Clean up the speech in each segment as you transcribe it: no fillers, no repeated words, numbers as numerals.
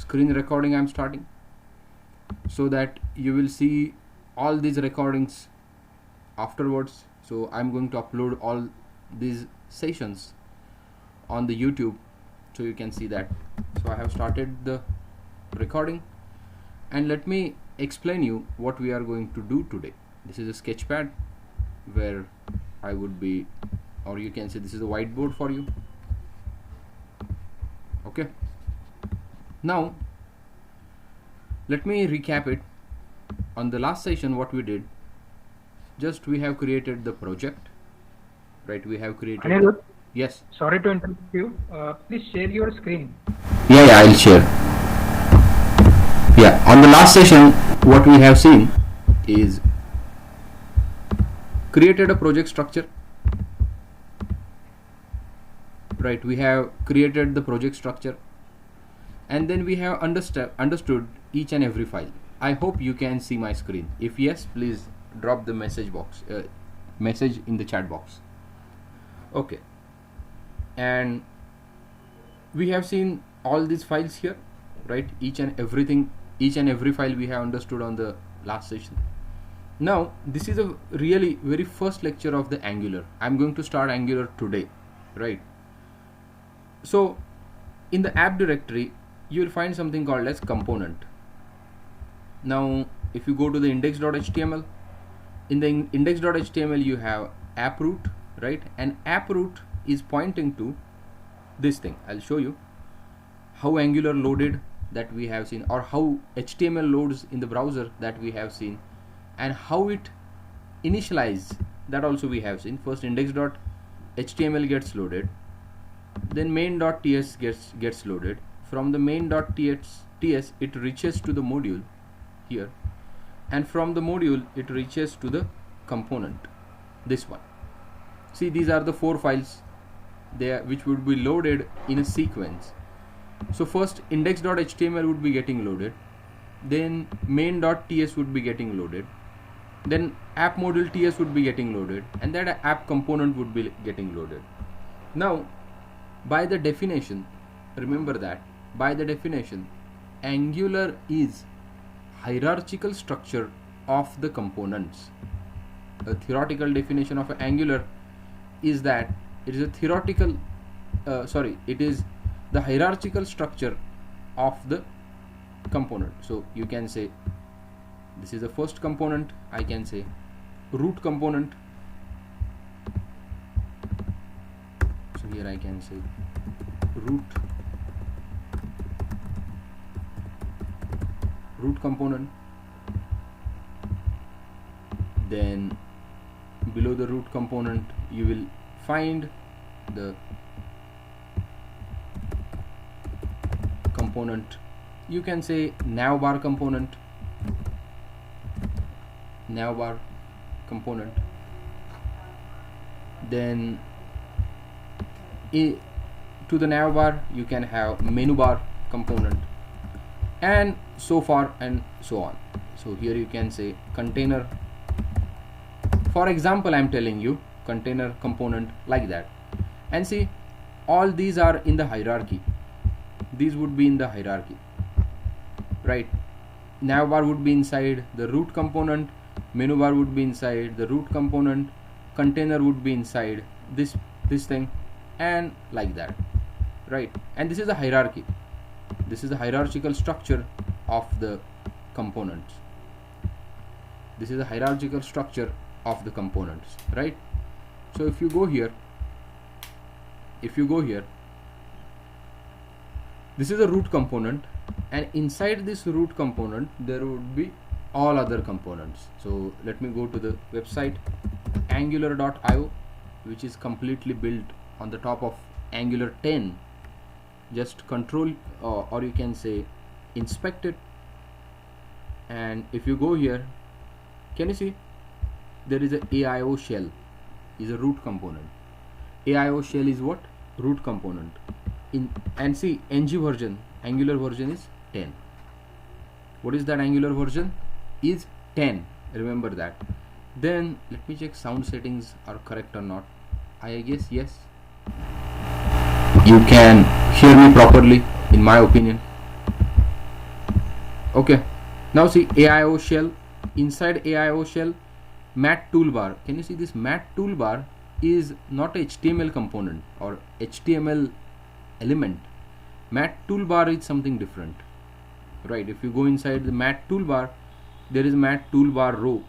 screen recording I'm starting, so that you will see all these recordings afterwards. So I'm going to upload all these sessions on the YouTube, so you can see that. So I have started the recording, and let me explain you what we are going to do today. This is a sketchpad where I would be, or you can say this is a whiteboard for you. Okay, now let me recap it. On the last session, what we did, just we have created the project, right? We have created Anirudh, yes, sorry to interrupt you. Please share your screen. yeah, I'll share. Yeah, on the last session, what we have seen is created a project structure, right? We have created the project structure, and then we have understood each and every file. I hope you can see my screen. If yes, please drop the message in the chat box. Okay, and we have seen all these files here, right? Each and every file we have understood on the last session. Now this is a really very first lecture of the Angular. I'm going to start Angular today, right? So in the app directory, you will find something called as component. Now if you go to the index.html, in the index.html you have app root, right? And app root is pointing to this thing. I'll show you how Angular loaded that we have seen, or how HTML loads in the browser that we have seen, and how it initializes that also we have seen. First index.html gets loaded, then main.ts gets loaded. From the main.ts it reaches to the module here, and from the module it reaches to the component, this one. See, these are the 4 files there which would be loaded in a sequence. So first index.html would be getting loaded, then main.ts would be getting loaded, then app module ts would be getting loaded, and that app component would be getting loaded. Now by the definition, remember that by the definition, Angular is hierarchical structure of the components. A theoretical definition of Angular is that it is a theoretical it is the hierarchical structure of the component. So you can say this is the first component, I can say root component. So here I can say root component, then below the root component you will find the component. You can say Navbar component, then to the navbar you can have menu bar component, and so far and so on. So here you can say container, for example I'm telling you container component, like that. And see, all these are in the hierarchy. These would be in the hierarchy, right? Navbar would be inside the root component, menu bar would be inside the root component, container would be inside this thing, and like that, right? And this is the hierarchy. This is the hierarchical structure of the components. This is the hierarchical structure of the components, right? So if you go here, this is a root component, and inside this root component there would be all other components. So let me go to the website angular.io, which is completely built on the top of Angular 10. Just control or you can say inspect it, and if you go here, can you see there is a AIO shell is a root component. AIO shell is what? Root component. And see, Angular version is 10. What is that? Angular version is 10, remember that. Then let me check sound settings are correct or not. I guess yes, you can hear me properly in my opinion. Okay, now see AIO shell. Inside AIO shell, mat toolbar. Can you see this mat toolbar is not a HTML component or HTML element. Mat toolbar is something different, right? If you go inside the mat toolbar, there is a mat toolbar row,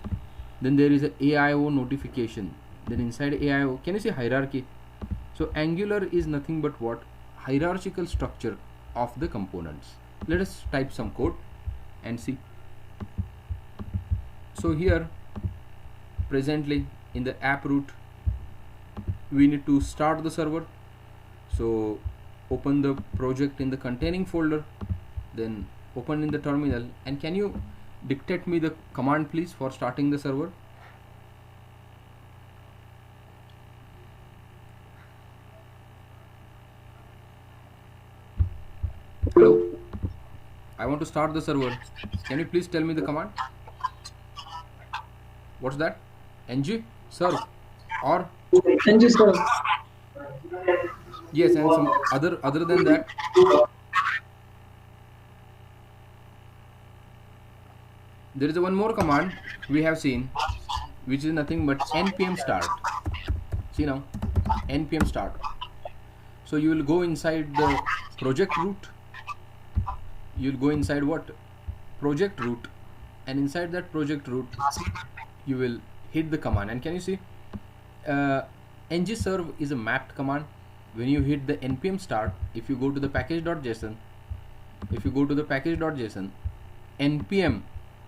then there is a AIO notification, then inside AIO, can you see hierarchy? So Angular is nothing but what? Hierarchical structure of the components. Let us type some code and see. So here presently in the app root we need to start the server. So open the project in the containing folder, then open in the terminal, and can you dictate me the command please for starting the server? Hello, I want to start the server. Can you please tell me the command? What's that? ng serve or ng serve? Yes, and some other than that. There is one more command we have seen, which is nothing but npm start. See now, npm start. So you will go inside the project root. You will go inside what? Project root, and inside that project root you will hit the command. And can you see ng serve is a mapped command. When you hit the npm start, if you go to the package.json, npm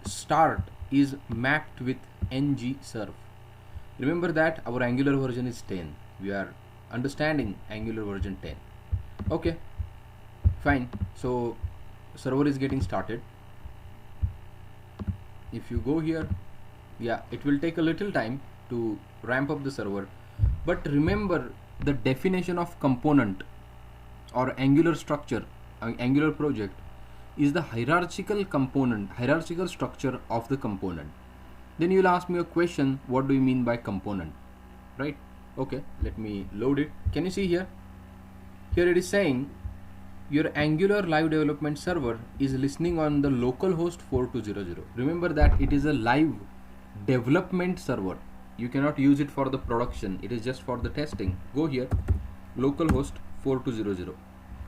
start is mapped with ng serve. Remember that our Angular version is 10. We are understanding Angular version 10. Okay, fine. So server is getting started. If you go here, yeah, it will take a little time to ramp up the server, but remember the definition of component or Angular structure, Angular project is the hierarchical structure of the component. Then you will ask me a question, what do you mean by component, right? Okay, let me load it. Can you see here? Here it is saying your Angular live development server is listening on the localhost 4200. Remember that it is a live development server. You cannot use it for the production. It is just for the testing. Go here, localhost 4200.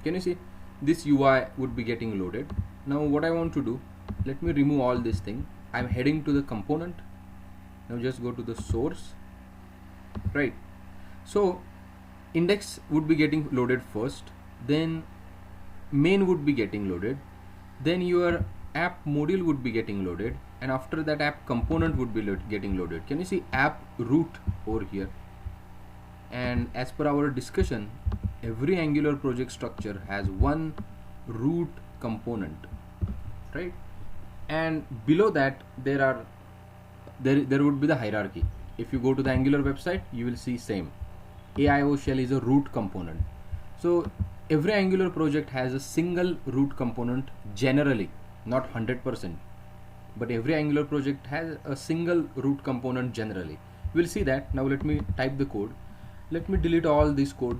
Can you see? This UI would be getting loaded. Now what I want to do, let me remove all this thing. I'm heading to the component. Now just go to the source, right? So index would be getting loaded first, then main would be getting loaded, then your app module would be getting loaded, and after that app component would be getting loaded. Can you see app root over here? And as per our discussion, every Angular project structure has one root component, right? And below that there would be the hierarchy. If you go to the Angular website, you will see same. AIO shell is a root component. So every Angular project has a single root component generally, not 100%, but every Angular project has a single root component generally. We'll see that. Now let me type the code. Let me delete all this code.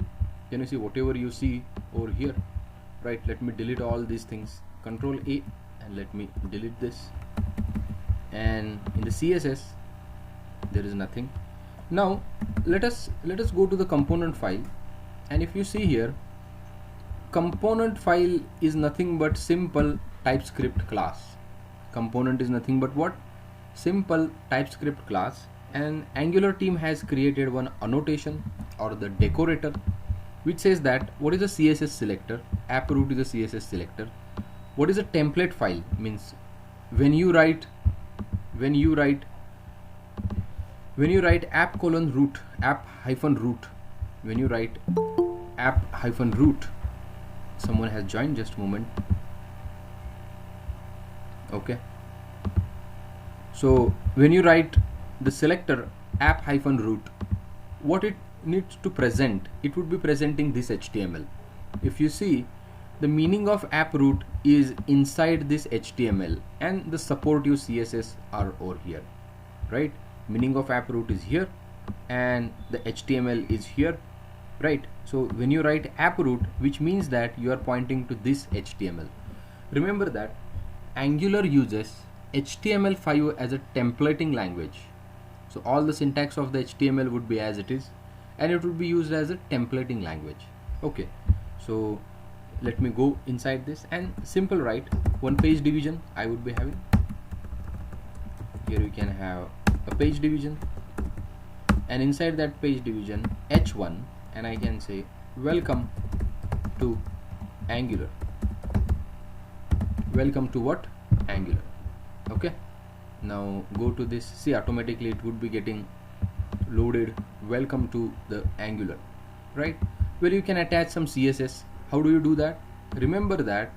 Can you see whatever you see over here, right? Let me delete all these things. Control A, and let me delete this. And in the CSS there is nothing. Now let us go to the component file, and if you see here, component file is nothing but simple TypeScript class. Component is nothing but what? Simple TypeScript class. And Angular team has created one annotation or the decorator which says that what is a CSS selector? App root is a CSS selector. What is a template file? Means when you write app colon root, app hyphen root, when you write app hyphen root, someone has joined, just a moment. Okay, so when you write the selector app hyphen root, what it needs to present, it would be presenting this HTML. If you see, the meaning of app root is inside this HTML, and the supportive CSS are over here, right? Meaning of app root is here and the HTML is here, right? So when you write app root, which means that you are pointing to this HTML. Remember that Angular uses HTML5 as a templating language. So all the syntax of the HTML would be as it is, and it would be used as a templating language. Okay, so let me go inside this and simple write one page division I would be having. Here you can have a page division, and inside that page division h1, and I can say welcome to Angular. Welcome to what? Angular. Okay, now go to this. See, automatically it would be getting loaded. Welcome to the Angular, right? Where you can attach some CSS. How do you do that? Remember that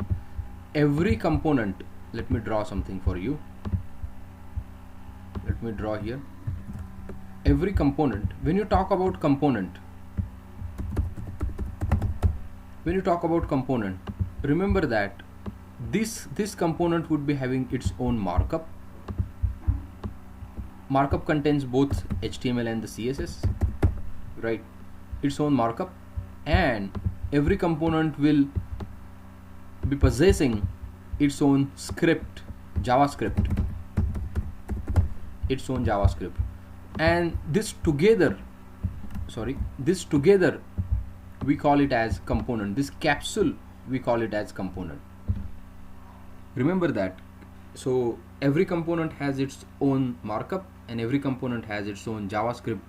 every component, let me draw something for you. Let me draw here. Every component, when you talk about component, remember that this component would be having its own markup. Markup contains both HTML and the CSS, right? Its own markup, and every component will be possessing its own script, JavaScript, and this together we call it as component. This capsule we call it as component. Remember that. So every component has its own markup, and every component has its own JavaScript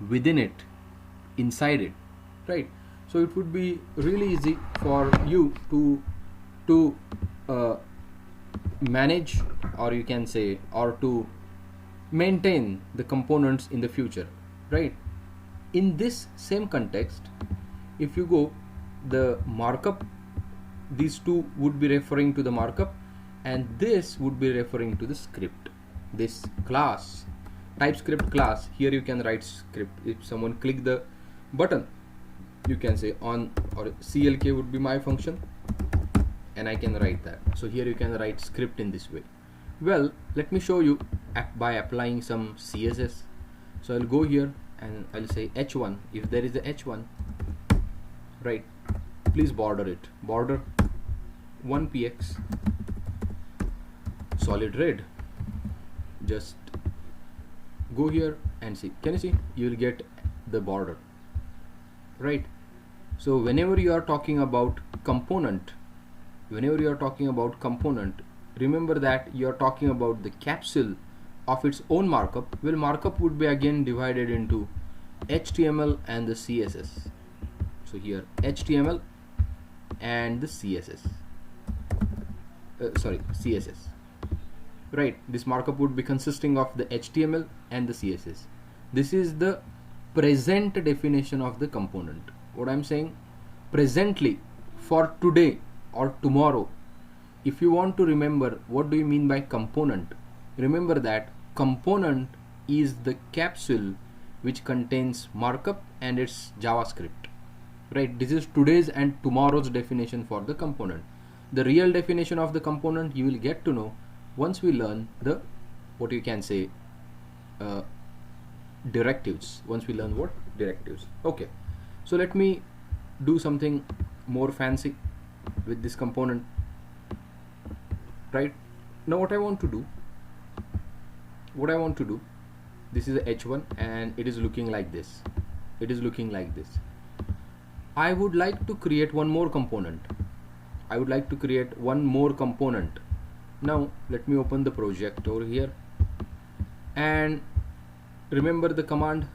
within it, inside it, right? So it would be really easy for you to manage, or you can say, or to maintain the components in the future, right? In this same context, if you go the markup, these two would be referring to the markup, and this would be referring to the script. This class, TypeScript class, here you can write script. If someone click the button, you can say on, or CLK would be my function, and I can write that. So here you can write script in this way. Well, let me show you by applying some CSS. So I'll go here and I'll say h1. If there is a h1, right, please border it. Border 1px solid red. Just go here and see. Can you see? You will get the border, right? So whenever you are talking about component, remember that you are talking about the capsule of its own markup. Well, markup would be again divided into HTML and the CSS. So here HTML and the CSS, CSS, right? This markup would be consisting of the HTML and the CSS. This is the present definition of the component. What I'm saying, presently, for today or tomorrow, if you want to remember what do you mean by component, remember that component is the capsule which contains markup and its JavaScript, right? This is today's and tomorrow's definition for the component. The real definition of the component you will get to know once we learn the, what you can say, directives. Once we learn what? Directives. Okay, so let me do something more fancy with this component. Right now what I want to do, this is a h1 and it is looking like this. I would like to create one more component. Now let me open the project over here, and remember the command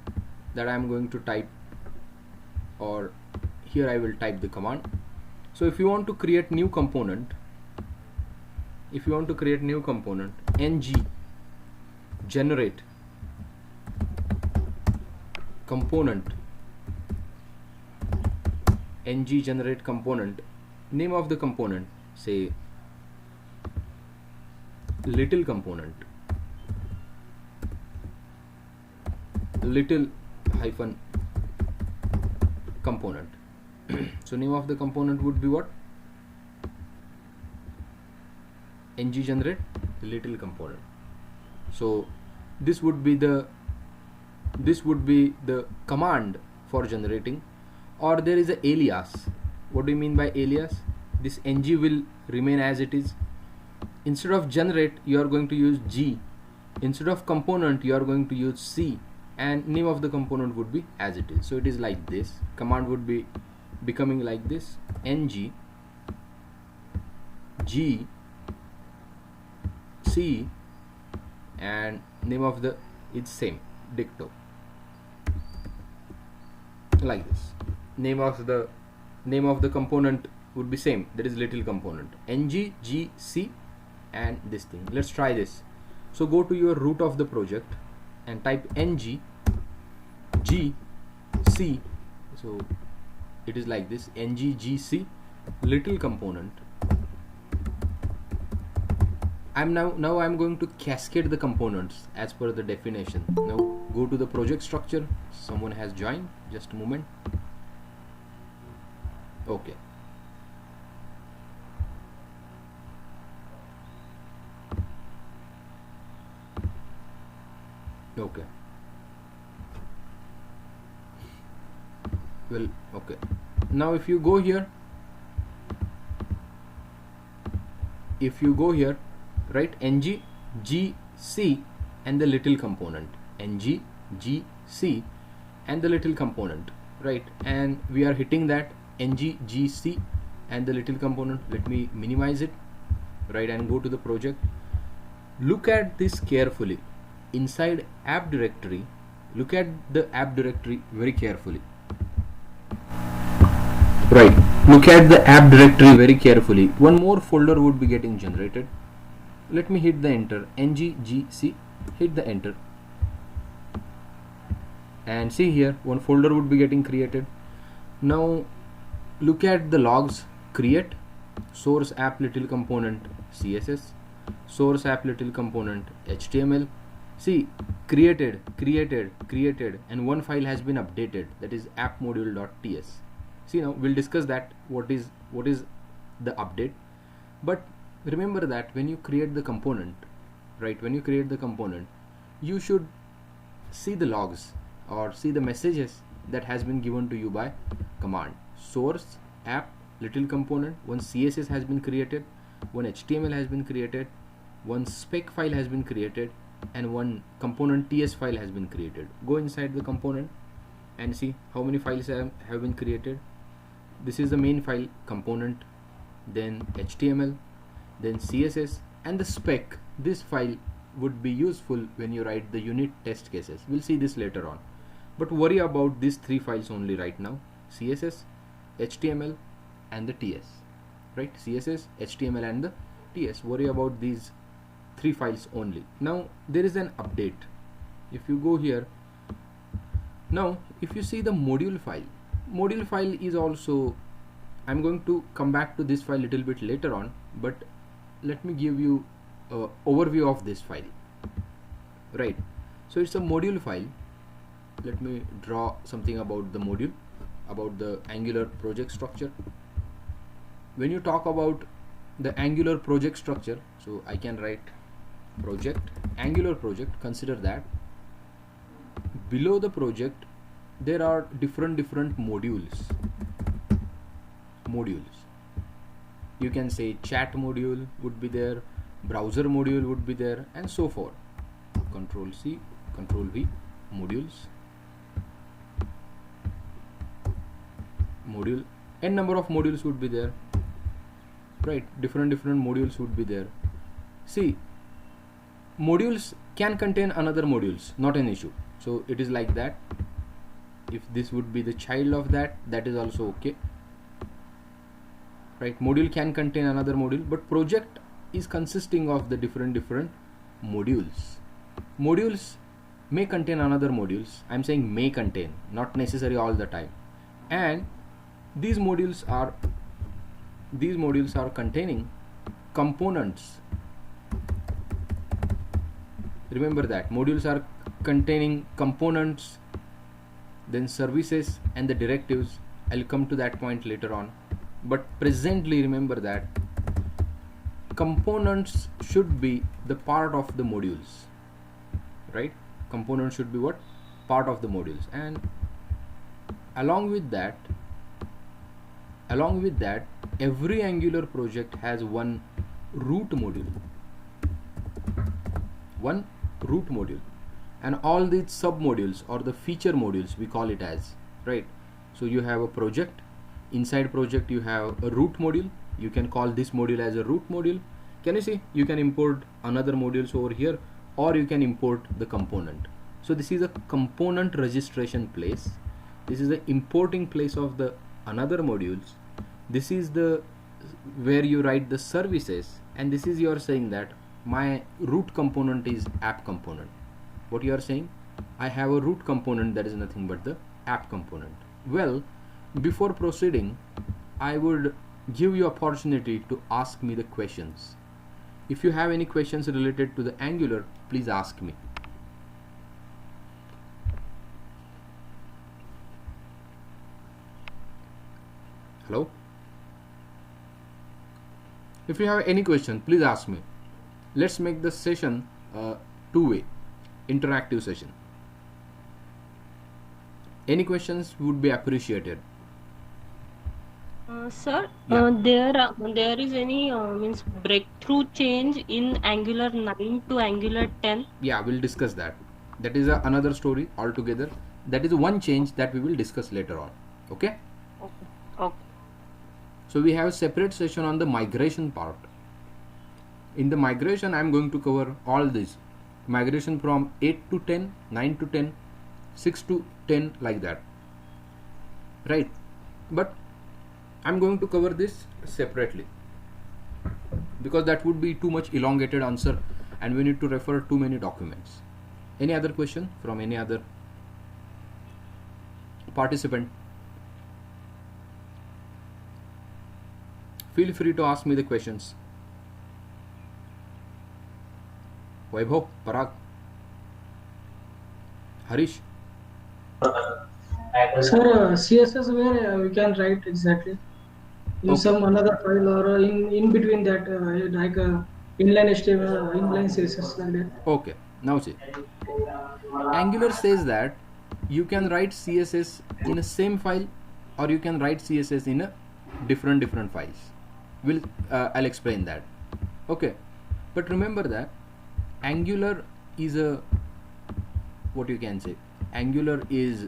that I am going to type, or here I will type the command. So if you want to create new component, ng generate component, name of the component, say little component, little hyphen component. So name of the component would be what? Ng generate little component. So this would be the command for generating, or there is a alias. What do you mean by alias? This ng will remain as it is. instead of generate you are going to use G, instead of component you are going to use C, and name of the component would be as it is. So it is like this. Command would be becoming like this: ng G C, and name of the it's same, dicto, like this. Name of the component would be same, that is little component, ng G C, and this thing. Let's try this. So go to your root of the project and type ng G C. So it is like this: ng G C little component. Now I'm going to cascade the components as per the definition. Now go to the project structure. Someone has joined, just a moment. Okay. Okay. Well, okay. Now if you go here, right, ng G C and the little component, ng G C and the little component, right, and we are hitting that ng G C and the little component. Let me minimize it, right, and go to the project. Look at this carefully. Inside app directory, look at the app directory very carefully. Right, look at the app directory very carefully. One more folder would be getting generated. Let me hit the enter, NGGC, hit the enter, and see here one folder would be getting created. Now look at the logs: create source app little component CSS, source app little component HTML. See, created, and one file has been updated, that is appmodule.ts. See, now we'll discuss that what is the update. But remember that when you create the component, right, when you create the component, you should see the logs or see the messages that has been given to you by command. Source app little component, one CSS has been created, one HTML has been created, one spec file has been created, and one component TS file has been created. Go inside the component and see how many files have been created. This is the main file, component, then HTML, then CSS, and the spec. This file would be useful when you write the unit test cases. We'll see this later on, but worry about these three files only right now: CSS, HTML, and the TS. Right, CSS, HTML, and the TS. Worry about these three files only. Now there is an update. If you go here, now if you see the module file is also, I'm going to come back to this file little bit later on, but let me give you an overview of this file. Right, so it's a module file. Let me draw something about the module, about the Angular project structure. When you talk about the Angular project structure, so I can write project, Angular project. Consider that below the project there are different modules. You can say chat module would be there, browser module would be there, and so forth. Control C, Control V, module, n number of modules would be there, right? Different modules would be there. See, modules can contain another modules, not an issue. So it is like that. If this would be the child of that is also okay, right? Module can contain another module, but project is consisting of the different modules. Modules may contain another modules. I'm saying may contain, not necessary all the time. And these modules are containing components. Remember that modules are containing components, then services, and the directives. I'll come to that point later on, but presently remember that components should be the part of the modules, right? Components should be what? Part of the modules. And along with that, every Angular project has one root module. one root module, and all these sub modules or the feature modules we call it as, right? So you have a project, inside project you have a root module, you can call this module as a root module. Can you see, you can import another modules over here, or you can import the component. So this is a component registration place, this is the importing place of the another modules, this is the where you write the services, and this is you're saying that my root component is app component. What you are saying, I have a root component that is nothing but the app component. Well, before proceeding, I would give you opportunity to ask me the questions. If you have any questions related to the Angular, please ask me. Hello? If you have any question, please ask me. Let's make the session two-way, interactive session. Any questions would be appreciated. Sir, Yeah. there is any means breakthrough change in Angular 9 to Angular 10? Yeah, we'll discuss that. That is another story altogether. That is one change that we will discuss later on. Okay? Okay. Okay. So we have a separate session on the migration part. In the migration, I'm going to cover all this. Migration from 8 to 10, 9 to 10, 6 to 10, like that. Right? But I'm going to cover this separately, because that would be too much elongated answer and we need to refer too many documents. Any other question from any other participant? Feel free to ask me the questions. Vaibhav, Parag, Harish. Sir, CSS where we can write exactly in Okay. some another file, or in between that, like inline HTML, inline CSS, like that. Okay, now see. Angular says that you can write CSS in a same file, or you can write CSS in a different files. I'll explain that. Okay, but remember that Angular is a, what you can say, Angular is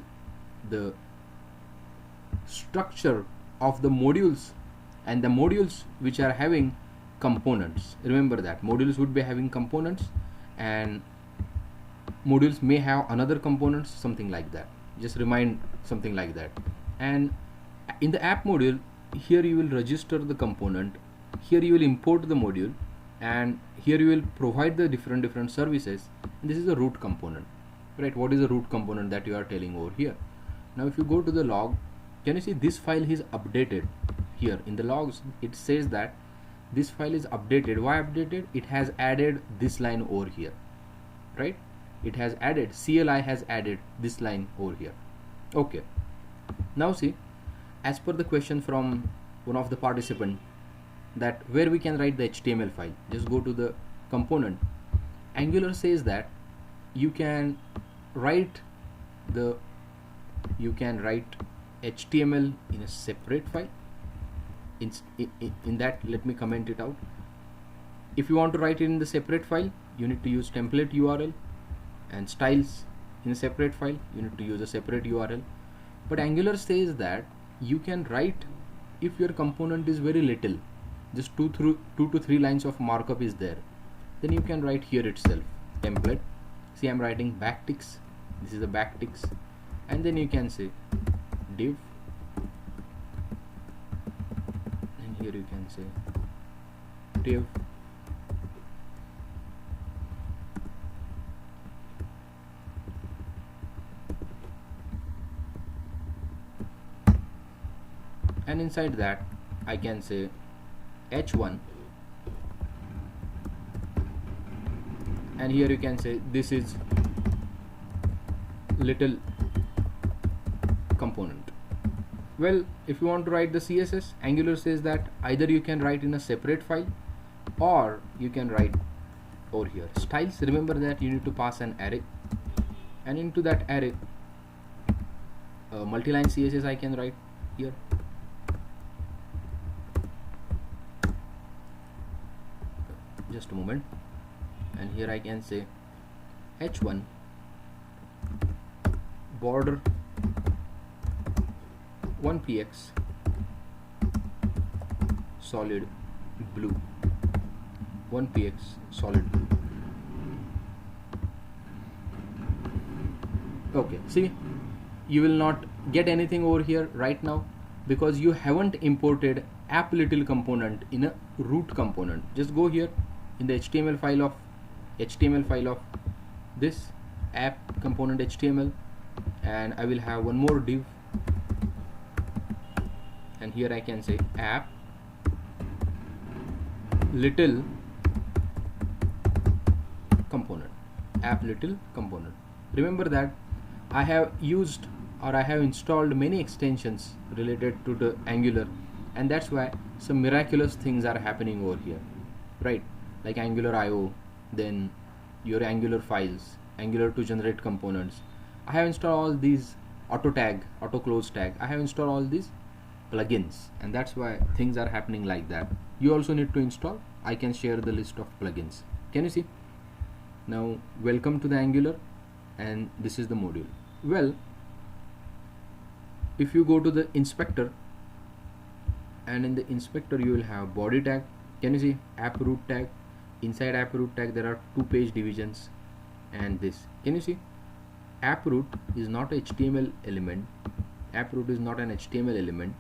the structure of the modules, and the modules which are having components. Remember that modules would be having components, and modules may have another components, something like that. Just remind something like that. And in the app module, here you will register the component, here you will import the module, and here you will provide the different services, and this is a root component, right? What is the root component that you are telling over here? Now if you go to the log, can you see this file is updated? Here in the logs it says that this file is updated. Why updated? It has added this line over here, right? It has added, CLI has added this line over here. Okay, now see, as per the question from one of the participant, that where we can write the HTML file, just go to the component. Angular says that you can write HTML in a separate file. In that, let me comment it out. If you want to write it in the separate file, you need to use template URL, and styles in a separate file, you need to use a separate URL. But Angular says that you can write, if your component is very little, just 2 to 3 lines of markup is there, then you can write here itself template. See, I'm writing backticks, this is the backticks, and then you can say div, and here you can say div, and inside that I can say h1, and here you can say this is little component. Well, if you want to write the CSS, Angular says that either you can write in a separate file, or you can write over here styles. Remember that you need to pass an array, and into that array multi-line CSS I can write here. Just a moment, and here I can say h1 border 1px solid blue, 1px solid blue. Okay, see, you will not get anything over here right now because you haven't imported app little component in a root component. Just go here in the HTML file of this app component HTML, and I will have one more div, and here I can say app little component, app little component. Remember that I have used or I have installed many extensions related to the Angular, and that's why some miraculous things are happening over here, right? Like Angular IO, then your Angular files, Angular to generate components. I have installed all these auto tag, auto close tag. I have installed all these plugins, and that's why things are happening like that. You also need to install. I can share the list of plugins. Can you see? Now welcome to the Angular, and this is the module. Well, if you go to the inspector, and in the inspector you will have body tag. Can you see app root tag? Inside app root tag there are two page divisions, and this, can you see? App root is not a HTML element. App root is not an HTML element,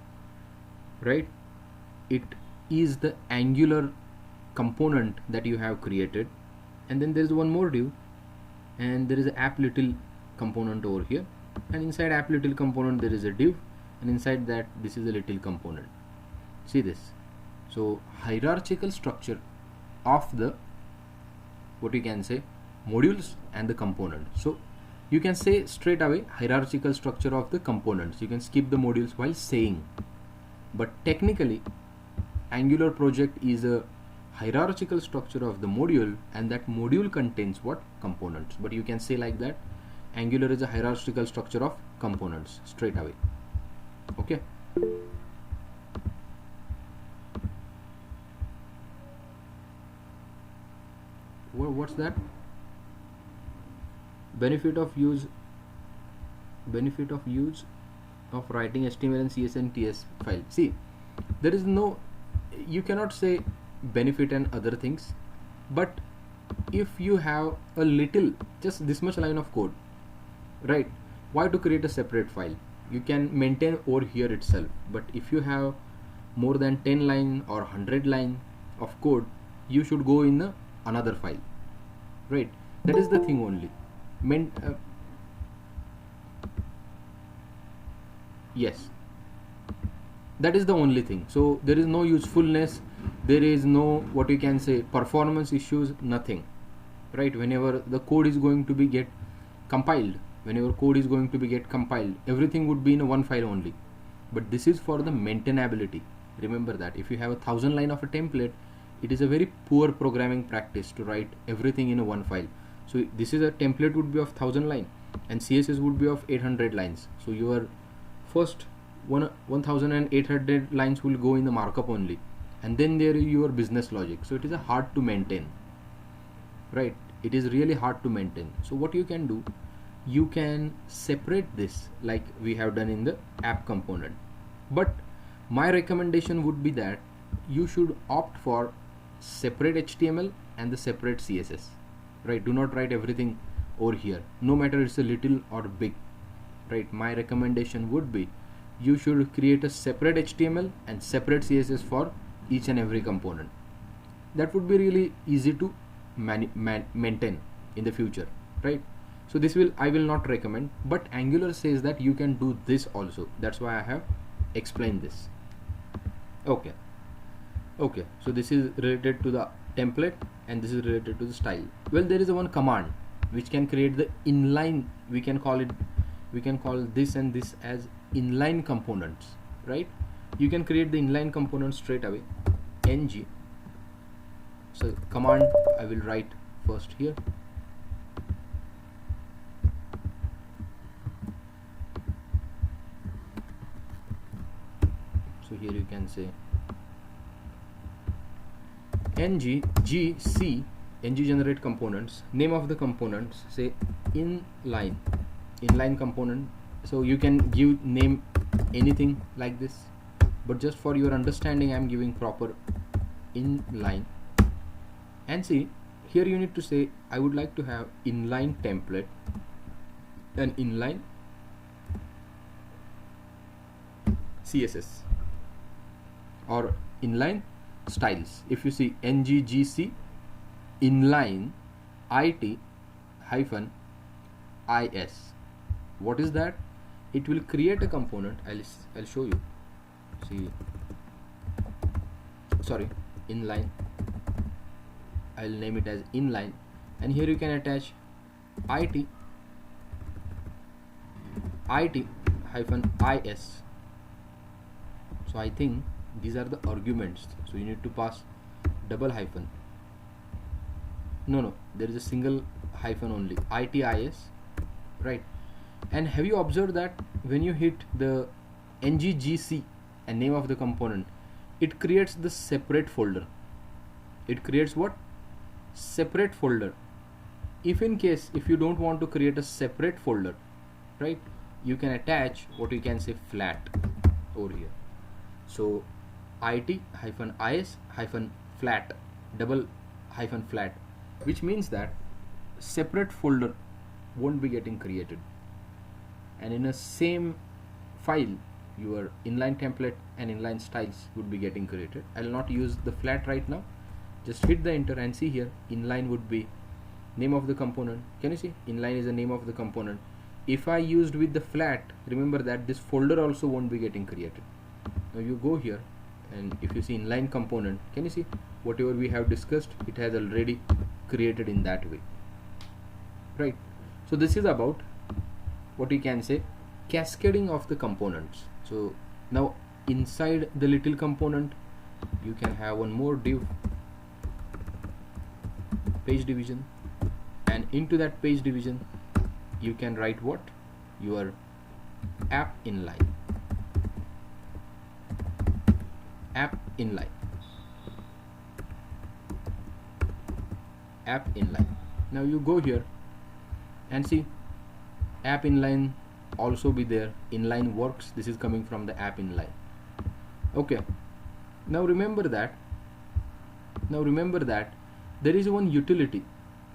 right? It is the Angular component that you have created, and then there is one more div, and there is an app little component over here, and inside app little component there is a div, and inside that this is a little component. See this? So hierarchical structure of the, what you can say, modules and the component. So you can say straight away hierarchical structure of the components. You can skip the modules while saying, but technically Angular project is a hierarchical structure of the module, and that module contains what? Components. But you can say like that, Angular is a hierarchical structure of components straight away. Okay. What's that? Benefit of use of writing HTML and CSS and TS file. See, there is no, you cannot say benefit and other things, but if you have a little, just this much line of code, right? Why to create a separate file? You can maintain over here itself, but if you have more than 10 line or 100 line of code, you should go in another file, right? That is the thing only. Yes, that is the only thing. So there is no usefulness, there is no, what you can say, performance issues, nothing, right? Whenever the code is going to be get compiled, everything would be in a one file only. But this is for the maintainability. Remember that if you have 1,000 line of a template, it is a very poor programming practice to write everything in a one file. So this is a template would be of 1,000 line, and CSS would be of 800 lines. So your first 1,800 lines will go in the markup only, and then there is your business logic. So it is a hard to maintain, right? It is really hard to maintain. So what you can do, you can separate this like we have done in the app component, but my recommendation would be that you should opt for separate HTML and the separate CSS, right? Do not write everything over here, no matter it's a little or big, right? My recommendation would be you should create a separate HTML and separate CSS for each and every component. That would be really easy to maintain in the future, right? So this I will not recommend, but Angular says that you can do this also. That's why I have explained this. Okay, so this is related to the template, and this is related to the style. Well, there is one command which can create the inline, we can call this and this as inline components, right? You can create the inline components straight away. ng, so command I will write first here. So here you can say ng gc ng generate components, name of the components, say inline component. So you can give name anything like this, but just for your understanding I am giving proper inline. And see, here you need to say I would like to have inline template and inline CSS or inline styles. If you see NGGC inline IT hyphen IS, what is that? It will create a component. I'll show you. See, sorry, inline. I'll name it as inline, and here you can attach IT hyphen IS. So I think these are the arguments, so you need to pass double hyphen. No, there is a single hyphen only, ITIS, right? And have you observed that when you hit the NGGC and name of the component, it creates the separate folder. It creates what? Separate folder. If in case if you don't want to create a separate folder, right, you can attach what you can say flat over here. So IT hyphen IS hyphen flat, double hyphen flat, which means that separate folder won't be getting created, and in a same file your inline template and inline styles would be getting created. I'll not use the flat right now. Just hit the enter and see here inline would be name of the component. Can you see inline is the name of the component? If I used with the flat, remember that this folder also won't be getting created. Now you go here and if you see inline component, can you see whatever we have discussed, it has already created in that way, right? So this is about what you can say cascading of the components. So now inside the little component you can have one more div, page division, and into that page division you can write what? Your app inline. App inline. App inline. Now you go here and see app inline also be there. Inline works. This is coming from the app inline. Okay. Now remember that there is one utility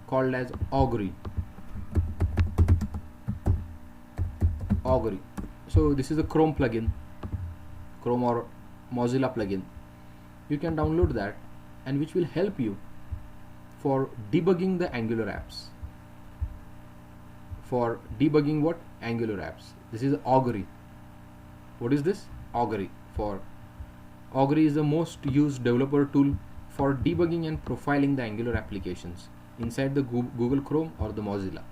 called as augury. So this is a Chrome plugin, Chrome or Mozilla plugin. You can download that, and which will help you for debugging the Angular apps. For debugging what? Angular apps. This is augury. What is this? Augury. Augury is the most used developer tool for debugging and profiling the Angular applications inside the Google Chrome or the Mozilla.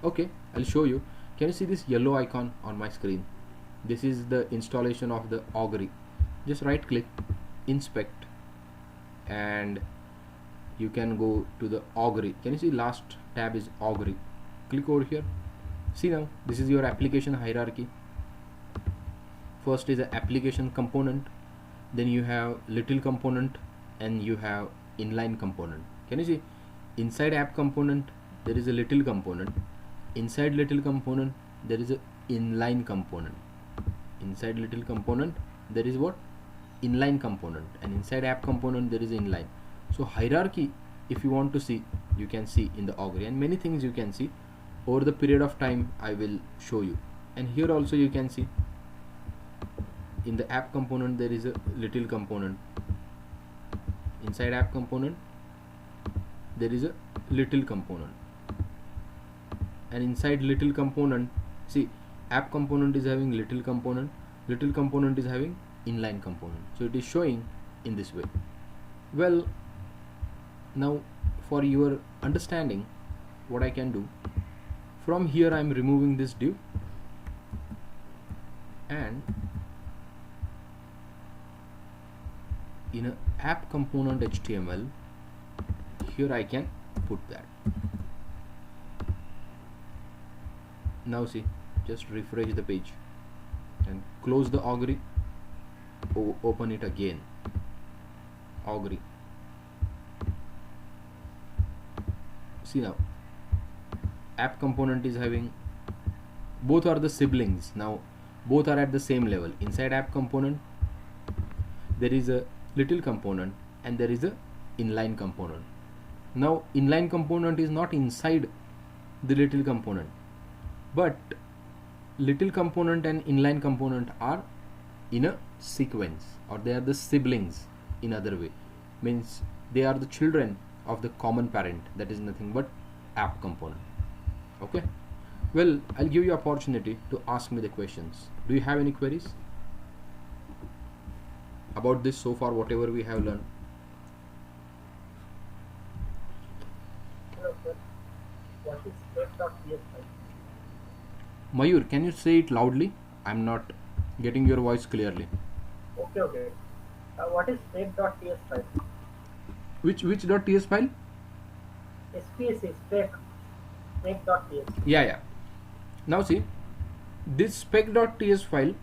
Okay, I'll show you. Can you see this yellow icon on my screen? This is the installation of the augury. Just right click, inspect, and you can go to the augury. Can you see last tab is augury? Click over here. See now, this is your application hierarchy. First is the application component, then you have little component, and you have inline component. Can you see inside app component there is a little component, inside little component there is a inline component, inside little component there is what? Inline component, and inside app component there is inline. So hierarchy, if you want to see, you can see in the augury, and many things you can see over the period of time. I will show you. And here also you can see in the app component there is a little component, inside app component there is a little component, and inside little component, see, app component is having little component is having inline component. So it is showing in this way. Well, now for your understanding, what I can do, from here I am removing this div, and in a app component HTML, here I can put that. Now see, just refresh the page and close the augury, open it again, augury, see now, app component is having, both are the siblings. Now both are at the same level. Inside app component there is a little component and there is a inline component. Now inline component is not inside the little component, but little component and inline component are in a sequence, or they are the siblings in other way, means they are the children of the common parent, that is nothing but app component. Okay, well, I'll give you opportunity to ask me the questions. Do you have any queries about this so far, whatever we have learned? Hello, sir. What is spec.ts file? Mayur, can you say it loudly? I'm not getting your voice clearly. Okay. What is spec.ts file? Which .ts file? SPSS, spec.ts. Yeah. Now see, this spec.ts file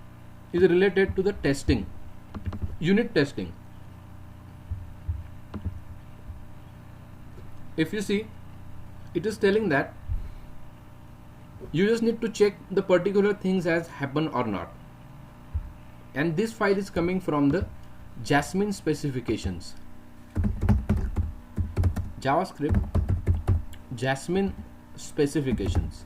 is related to the testing, unit testing. If you see, it is telling that you just need to check the particular things has happened or not. And this file is coming from the Jasmine specifications. JavaScript Jasmine specifications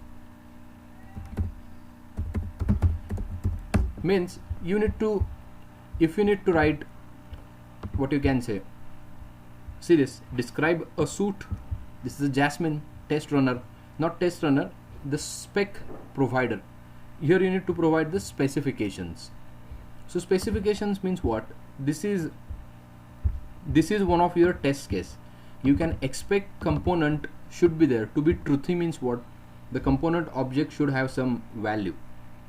means you need to, if you need to write, what you can say, see this, describe a suit. This is a Jasmine test runner, not test runner, the spec provider. Here you need to provide the specifications. So specifications means what? This is one of your test case. You can expect component should be there. To be truthy means what? The component object should have some value,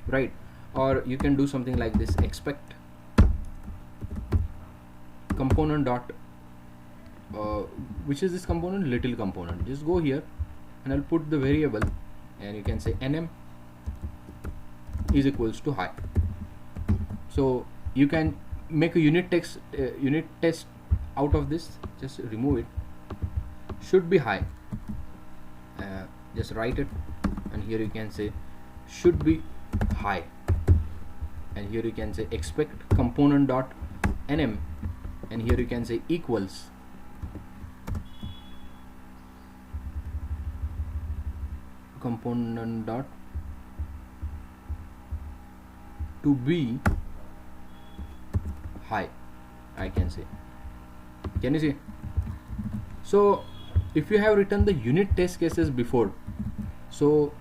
right? Or you can do something like this, expect component dot which is this component? Little component. Just go here and I'll put the variable, and you can say nm is equals to high. So you can make a unit test out of this. Just remove it. Should be high. Just write it, and here you can say should be high, and here you can say expect component dot nm, and here you can say equals component dot to be high. I can say, can you see? So if you have written the unit test cases before, so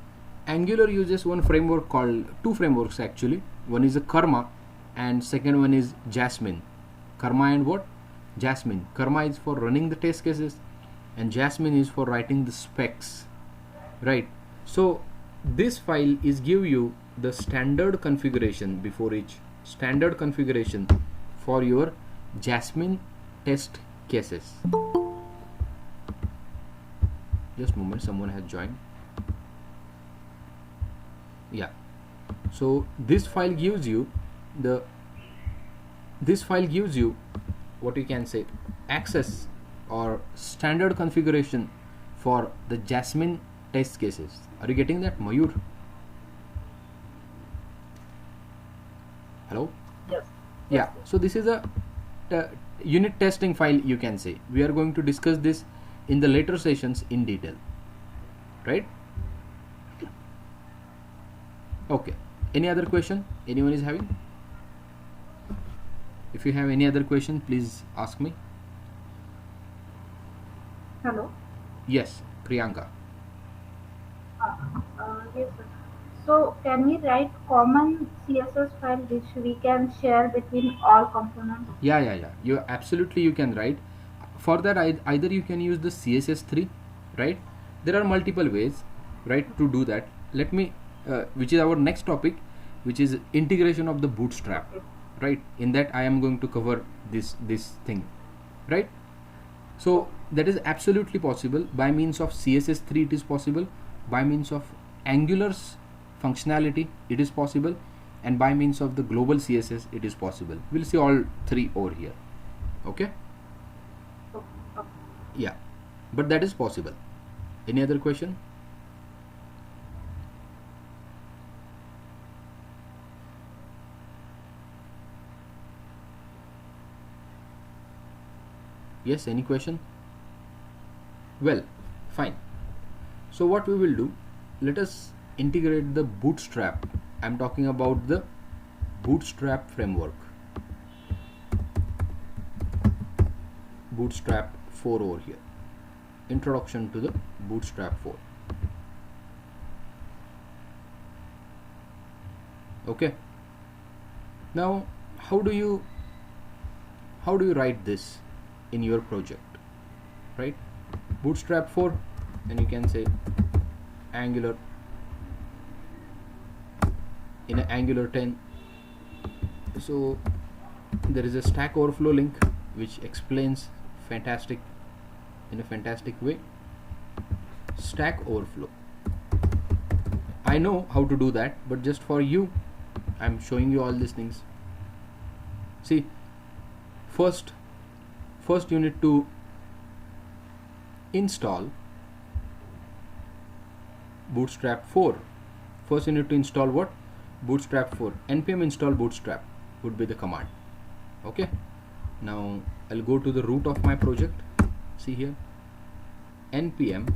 Angular uses two frameworks actually. One is a Karma and second one is Jasmine. Karma and what? Jasmine. Karma is for running the test cases and Jasmine is for writing the specs, right? So this file is give you the standard configuration before each, standard configuration for your Jasmine test cases. Just a moment, someone has joined. Yeah, so this file gives you what you can say, access or standard configuration for the Jasmine test cases. Are you getting that, Mayur? Hello? Yes. Yeah, so this is a unit testing file, you can say. We are going to discuss this in the later sessions in detail, right? Okay, any other question anyone is having? If you have any other question, please ask me. Hello. Yes, Priyanka. Yes, sir. So can we write common CSS file which we can share between all components? Yeah. You absolutely, you can write. For that, either you can use the CSS3, right? There are multiple ways, right, to do that. Let me, which is our next topic, which is integration of the Bootstrap, right? In that I am going to cover this thing, right? So that is absolutely possible. By means of CSS3 it is possible, by means of Angular's functionality it is possible, and by means of the global CSS it is possible. We'll see all three over here. Okay, yeah, but that is possible. Any other question? Yes, any question? Well, fine. So what we will do, let us integrate the Bootstrap. I'm talking about the Bootstrap framework. Bootstrap 4 over here. Introduction to the Bootstrap 4. Okay. Now, how do you write this in your project, right? Bootstrap 4, and you can say Angular in an Angular 10. So there is a Stack Overflow link which explains in a fantastic way. Stack Overflow. I know how to do that, but just for you, I'm showing you all these things. See, first you need to install Bootstrap 4. First you need to install what? Bootstrap 4. Npm install Bootstrap would be the command. Okay. Now I'll go to the root of my project. See here, npm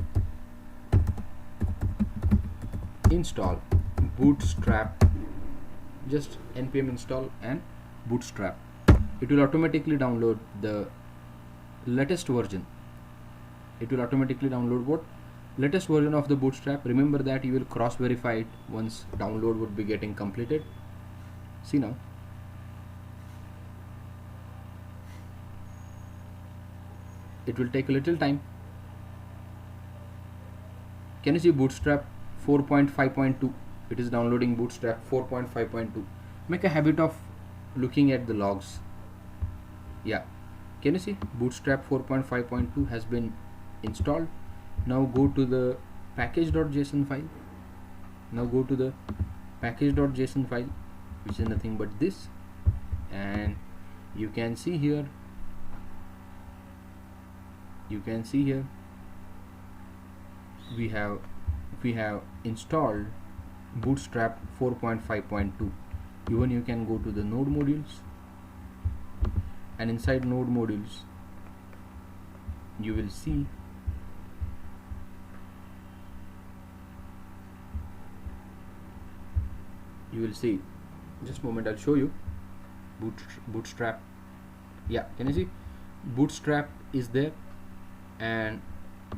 install Bootstrap. Just npm install and Bootstrap. It will automatically download the latest version. It will automatically download what? Latest version of the Bootstrap. Remember that you will cross verify it once download would be getting completed. See now. It will take a little time. Can you see Bootstrap 4.5.2? It is downloading Bootstrap 4.5.2. Make a habit of looking at the logs. Yeah, can you see Bootstrap 4.5.2 has been installed. Now go to the package.json file. Now go to the package.json file, which is nothing but this, and you can see here we have installed Bootstrap 4.5.2. Even you can go to the node modules, and inside node modules you will see just a moment, I'll show you Bootstrap. Yeah, can you see Bootstrap is there, and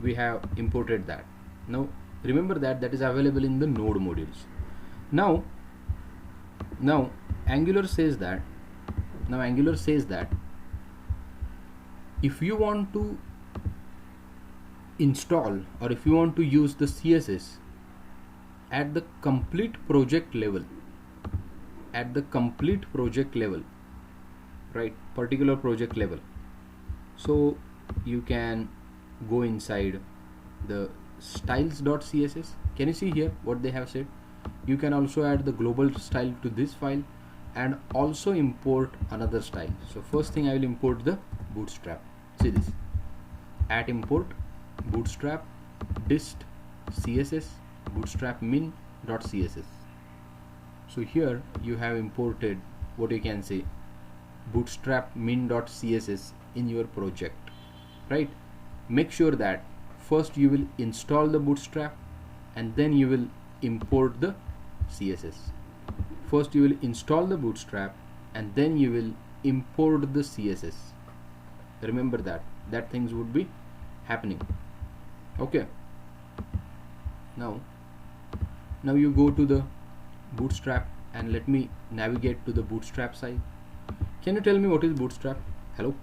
we have imported that. Now remember that is available in the node modules. Now Angular says that if you want to install or if you want to use the CSS at the complete project level, right, particular project level, so you can go inside the styles.css. Can you see here what they have said? You can also add the global style to this file and also import another style. So first thing I will import the Bootstrap. See this, at import Bootstrap dist css bootstrap min.css. So here you have imported what you can say bootstrap min.css in your project, right? Make sure that first you will install the Bootstrap and then you will import the CSS. First you will install the Bootstrap and then you will import the CSS. Remember that things would be happening. Okay. Now you go to the Bootstrap and let me navigate to the Bootstrap side. Can you tell me what is Bootstrap? Hello?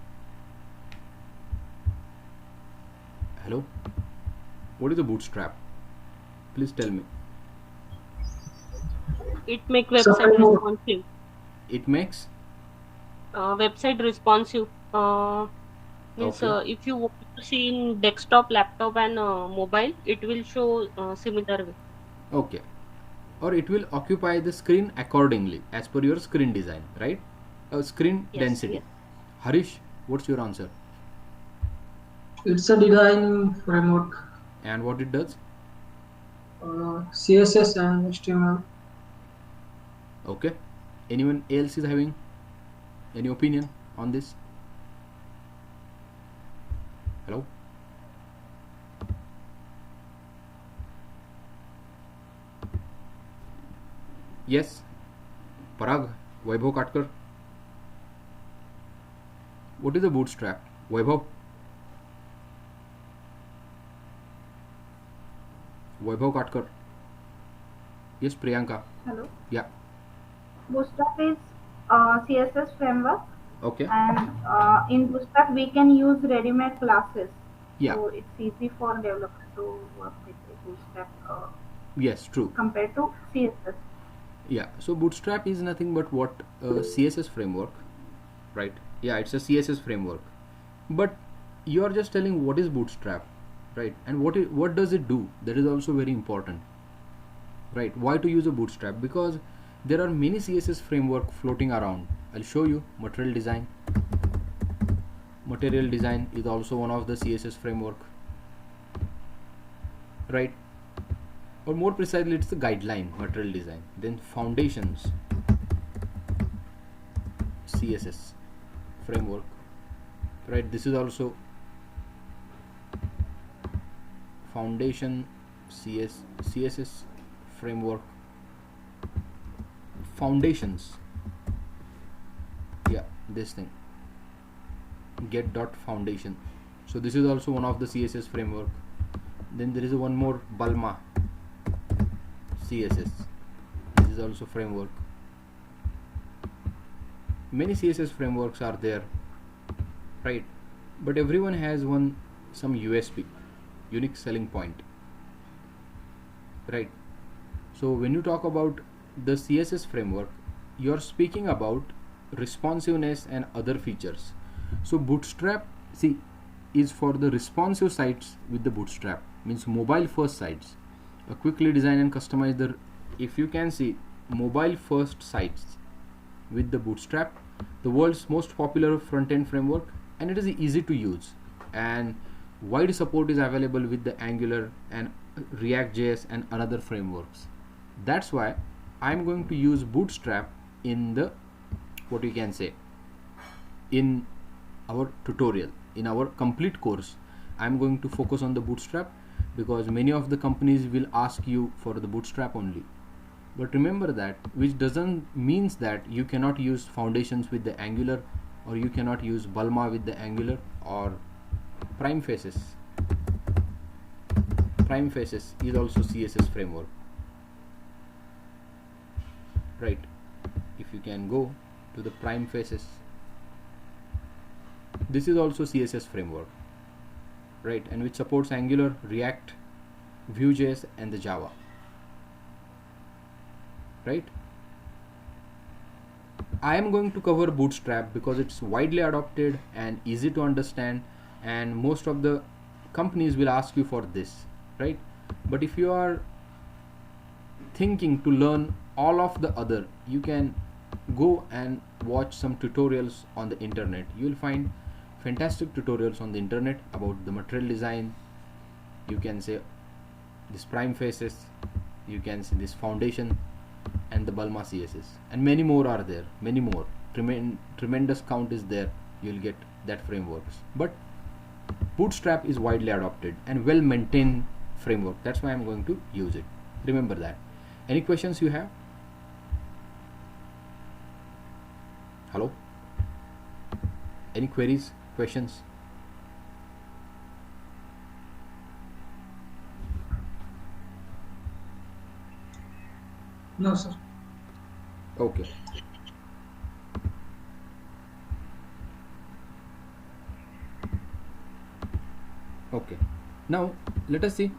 What is a Bootstrap? Please tell me. It makes website responsive. It makes Website responsive. Means Okay. if you want to see in desktop, laptop, and mobile, it will show similar way. Okay. Or it will occupy the screen accordingly as per your screen design, right? Screen Yes, density. yes. Harish, what's your answer? It's a design framework. And what it does? CSS and HTML. Okay. Anyone else is having any opinion on this? Hello? Yes. Parag, Vaibhav Katkar. What is a Bootstrap? Vaibhav? Vaibhav Katkar. Yes, Priyanka. Hello. Yeah. Bootstrap is CSS framework, Okay. and in Bootstrap we can use ready-made classes. Yeah. So it's easy for developer to work with the Bootstrap Yes, true. compared to CSS. Yeah. So Bootstrap is nothing but what CSS framework, right? Yeah, it's a CSS framework. But you are just telling what is Bootstrap, right? And what does it do? That is also very important, right? Why to use a Bootstrap? Because there are many CSS framework floating around. I'll show you. Material design. Material design is also one of the CSS framework, right? Or more precisely, it's the guideline, material design. Then foundations, CSS framework, right? This is also foundation CSS framework. Foundations, yeah, this thing, get.foundation. So this is also one of the CSS framework. Then there is one more, Balma CSS. This is also framework. Many CSS frameworks are there, right? But everyone has some USP, unique selling point, right? So when you talk about the CSS framework, you're speaking about responsiveness and other features. So Bootstrap, see, is for the responsive sites with the Bootstrap, means mobile first sites. A quickly design and customize the, if you can see, mobile first sites with the Bootstrap, the world's most popular front-end framework, and it is easy to use, and wide support is available with the Angular and React.js and another frameworks. That's why I'm going to use Bootstrap in the, what you can say, in our tutorial, in our complete course. I'm going to focus on the Bootstrap because many of the companies will ask you for the Bootstrap only. But remember that, which doesn't means that you cannot use foundations with the Angular, or you cannot use Balma with the Angular, or Prime Faces. Prime Faces is also CSS framework, right? If you can go to the Prime Faces, this is also CSS framework, right? And which supports Angular, React, Vue.js and the Java, right? I am going to cover Bootstrap because it's widely adopted and easy to understand, and most of the companies will ask you for this, right? But if you are thinking to learn all of the other, you can go and watch some tutorials on the internet. You will find fantastic tutorials on the internet about the material design. You can say this Prime Faces, you can see this foundation and the Balma CSS, and many more are there, many more. Tremendous count is there. You'll get that frameworks. But Bootstrap is widely adopted and well maintained framework. That's why I'm going to use it. Remember that. Any questions you have? Hello? Any queries, questions? No, sir. Okay. Okay. Now let us see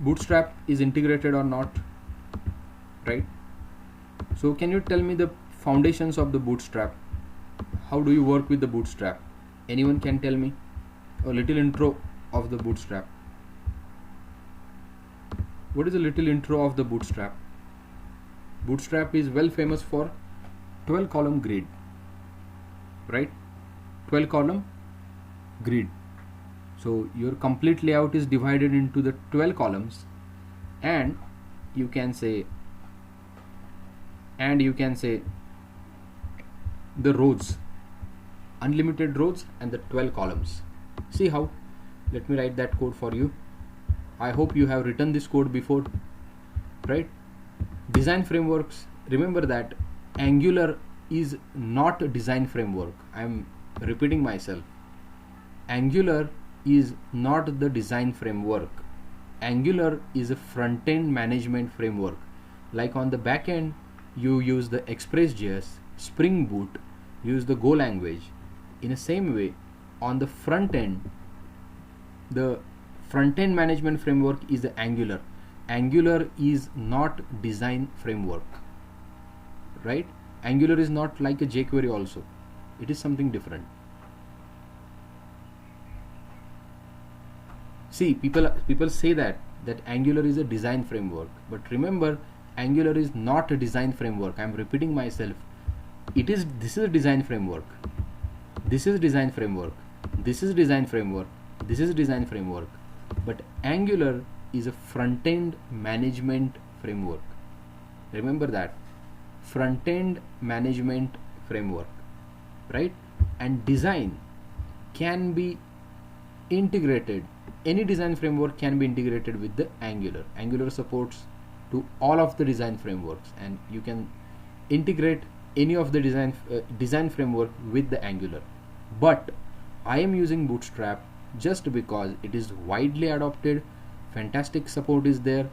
Bootstrap is integrated or not, right? So can you tell me the foundations of the Bootstrap? How do you work with the Bootstrap? Anyone can tell me a little intro of the Bootstrap? What is a little intro of the Bootstrap? Bootstrap is well famous for 12 column grid, right? 12 column grid. So your complete layout is divided into the 12 columns, and you can say the rows, unlimited rows and the 12 columns. See how? Let me write that code for you. I hope you have written this code before, right? Design frameworks, remember that Angular is not a design framework. I'm repeating myself. Angular is not the design framework. Angular is a front-end management framework. Like on the back end, you use the Express.js, Spring Boot, use the Go language. In the same way, on the front end, the front-end management framework is the Angular. Angular is not design framework, right? Angular is not like a jQuery also. It is something different. See, people say that Angular is a design framework, but remember, Angular is not a design framework. I'm repeating myself. This is a design framework. This is design framework. This is design framework. This is design framework. But Angular is a front-end management framework. Remember that. Front-end management framework, right? And design can be integrated. Any design framework can be integrated with the Angular. Angular supports to all of the design frameworks, and you can integrate any of the design framework with the Angular. But I am using Bootstrap just because it is widely adopted, fantastic support is there,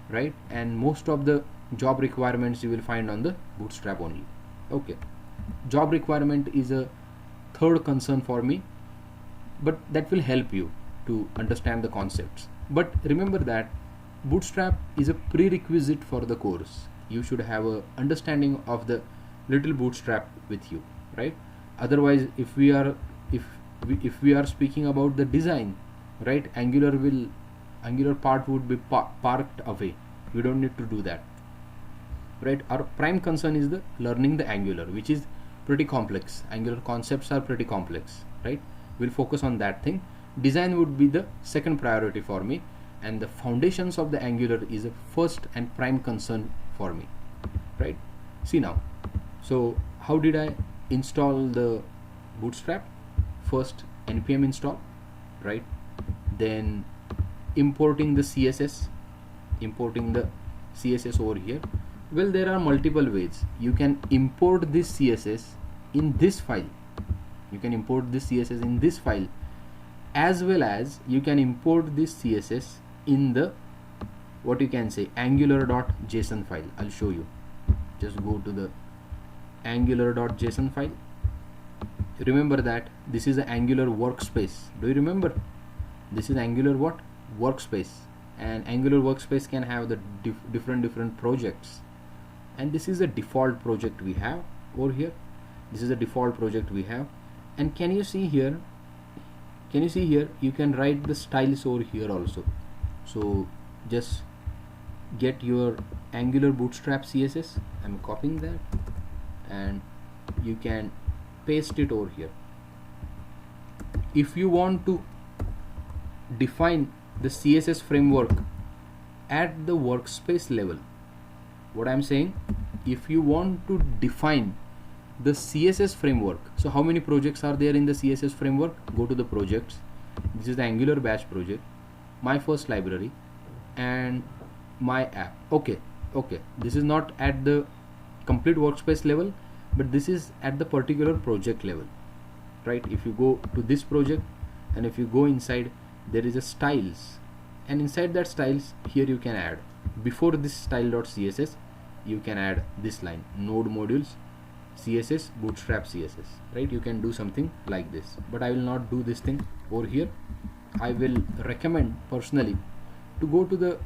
right? And most of the job requirements you will find on the Bootstrap only. Okay, job requirement is a third concern for me, but that will help you to understand the concepts. But remember that Bootstrap is a prerequisite for the course. You should have a understanding of the little Bootstrap with you, right? Otherwise, if we are speaking about the design, right, Angular part would be parked away. We don't need to do that, right? Our prime concern is the learning the Angular, which is pretty complex. Angular concepts are pretty complex, right? We'll focus on that thing. Design would be the second priority for me, and the foundations of the Angular is a first and prime concern for me, right? See now, so how did I install the Bootstrap? First npm install, right? Then importing the CSS, over here. Well, there are multiple ways. You can import this CSS in this file. You can import this CSS in this file, as well as you can import this CSS in the, what you can say, angular.json file. I'll show you. Just go to the angular.json file. Remember that this is an Angular workspace. Do you remember? This is Angular what? Workspace. And Angular workspace can have the different projects. And this is a default project we have over here. This is a default project we have. And can you see here? You can write the styles over here also. So just get your Angular Bootstrap CSS. I'm copying that, and you can paste it over here. If you want to define the CSS framework at the workspace level, what I'm saying, if you want to define the CSS framework, so how many projects are there in the CSS framework? Go to the projects. This is the Angular batch project, my first library, and my app. Okay, this is not at the complete workspace level, but this is at the particular project level, right? If you go to this project, and if you go inside, there is a styles, and inside that styles, here you can add, before this style.css, you can add this line, node modules CSS Bootstrap CSS, right? You can do something like this, but I will not do this thing over here. I will recommend personally to go to the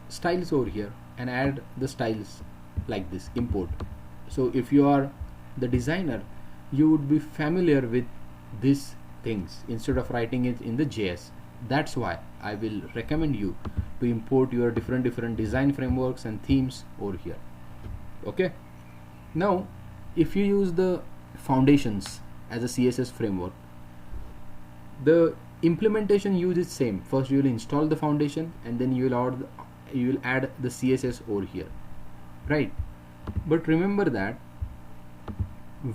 styles over here and add the styles like this, import. So if you are the designer, you would be familiar with these things instead of writing it in the JS. That's why I will recommend you to import your different design frameworks and themes over here. Okay, now if you use the foundations as a CSS framework, the implementation use is same. First you will install the foundation, and then you will add the CSS over here, right? But remember that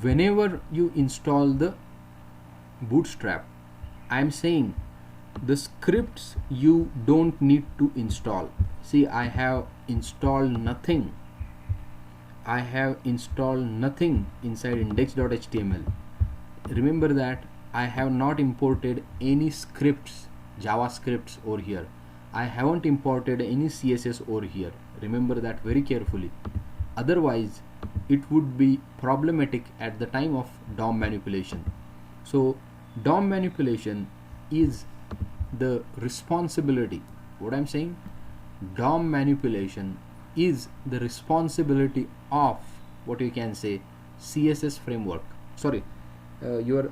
whenever you install the Bootstrap, I am saying the scripts you don't need to install. See, I have installed nothing. I have installed nothing inside index.html. Remember that I have not imported any scripts, JavaScripts over here. I haven't imported any CSS over here. Remember that very carefully. Otherwise, it would be problematic at the time of DOM manipulation. So, DOM manipulation is the responsibility. What I'm saying? DOM manipulation is the responsibility of, what you can say, CSS framework. Sorry, your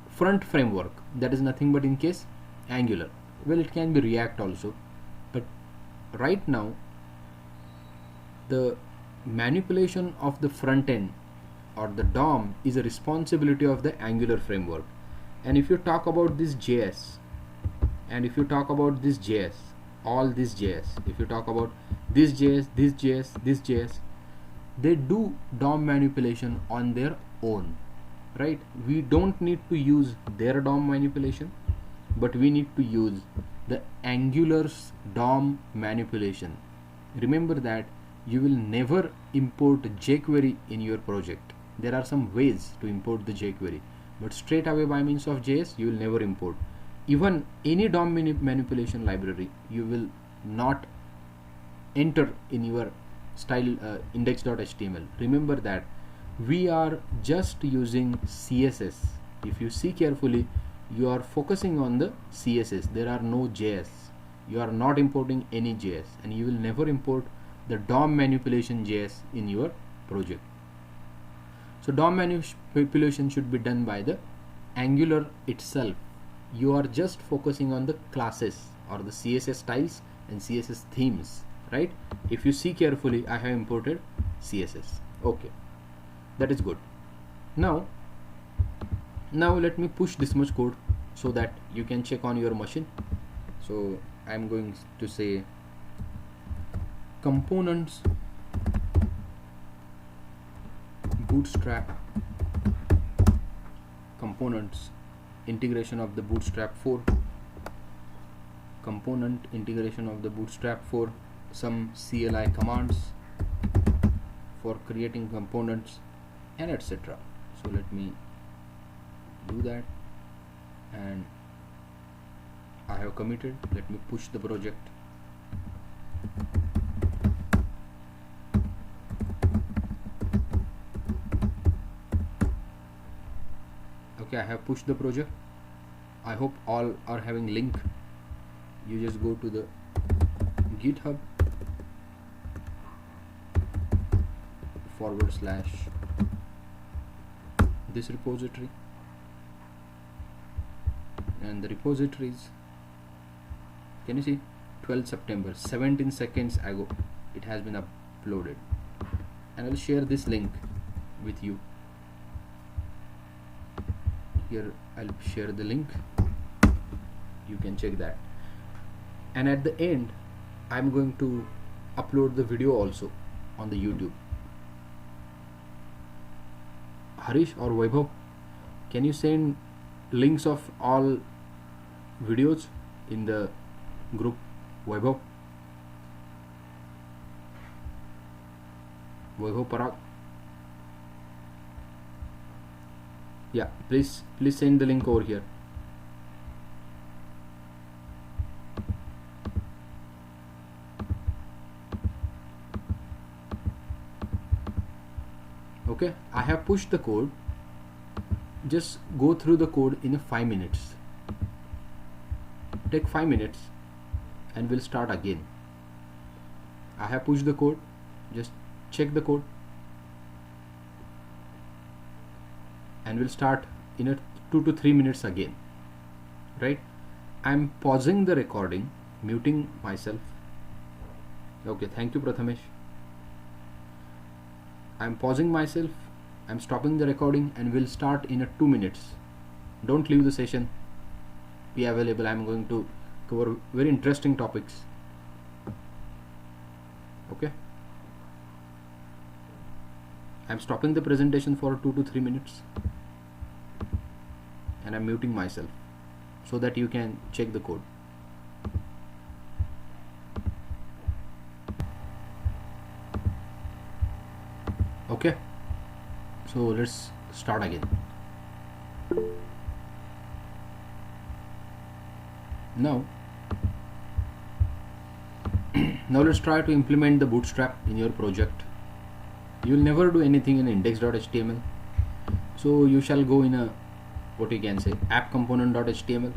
front framework. That is nothing but in case Angular. Well, it can be React also, but right now the manipulation of the front end or the DOM is a responsibility of the Angular framework. And if you talk about this JS, and if you talk about this JS, all this JS, if you talk about this JS, this JS, this JS, they do DOM manipulation on their own, right? We don't need to use their DOM manipulation, but we need to use the Angular's DOM manipulation. Remember that you will never import jQuery in your project. There are some ways to import the jQuery, but straight away by means of JS you will never import. Even any DOM manipulation library you will not enter in your style index.html. Remember that we are just using CSS. If you see carefully, you are focusing on the CSS. There are no JS. You are not importing any JS, and you will never import the DOM manipulation JS in your project. So DOM manipulation should be done by the Angular itself. You are just focusing on the classes or the CSS styles and CSS themes, right? If you see carefully, I have imported CSS. Okay, that is good. Now let me push this much code so that you can check on your machine. So I'm going to say components Bootstrap components integration of the Bootstrap 4, component integration of the Bootstrap 4, some CLI commands for creating components, and etc. So let me do that, and I have committed. Let me push the project. Okay, I have pushed the project. I hope all are having link. You just go to the GitHub / this repository, and the repositories, can you see, 12 September, 17 seconds ago it has been uploaded, and I will share this link with you. Here I'll share the link, you can check that, and at the end I'm going to upload the video also on the YouTube. Harish or Vaibhav, can you send links of all videos in the group? Vaibhav Parag, yeah, please send the link over here. Okay, I have pushed the code. Just go through the code in 5 minutes. Take 5 minutes and we'll start again. I have pushed the code. Just check the code and we'll start in 2 to 3 minutes again, right? I'm pausing the recording, muting myself. Okay, thank you Prathamesh. I'm pausing myself, I'm stopping the recording, and we'll start in 2 minutes. Don't leave the session. be available. I'm going to cover very interesting topics. Okay, I'm stopping the presentation for 2 to 3 minutes and I'm muting myself so that you can check the code. Okay, so let's start again. Now let's try to implement the Bootstrap in your project. You will never do anything in index.html, so you shall go in a what you can say app component.html,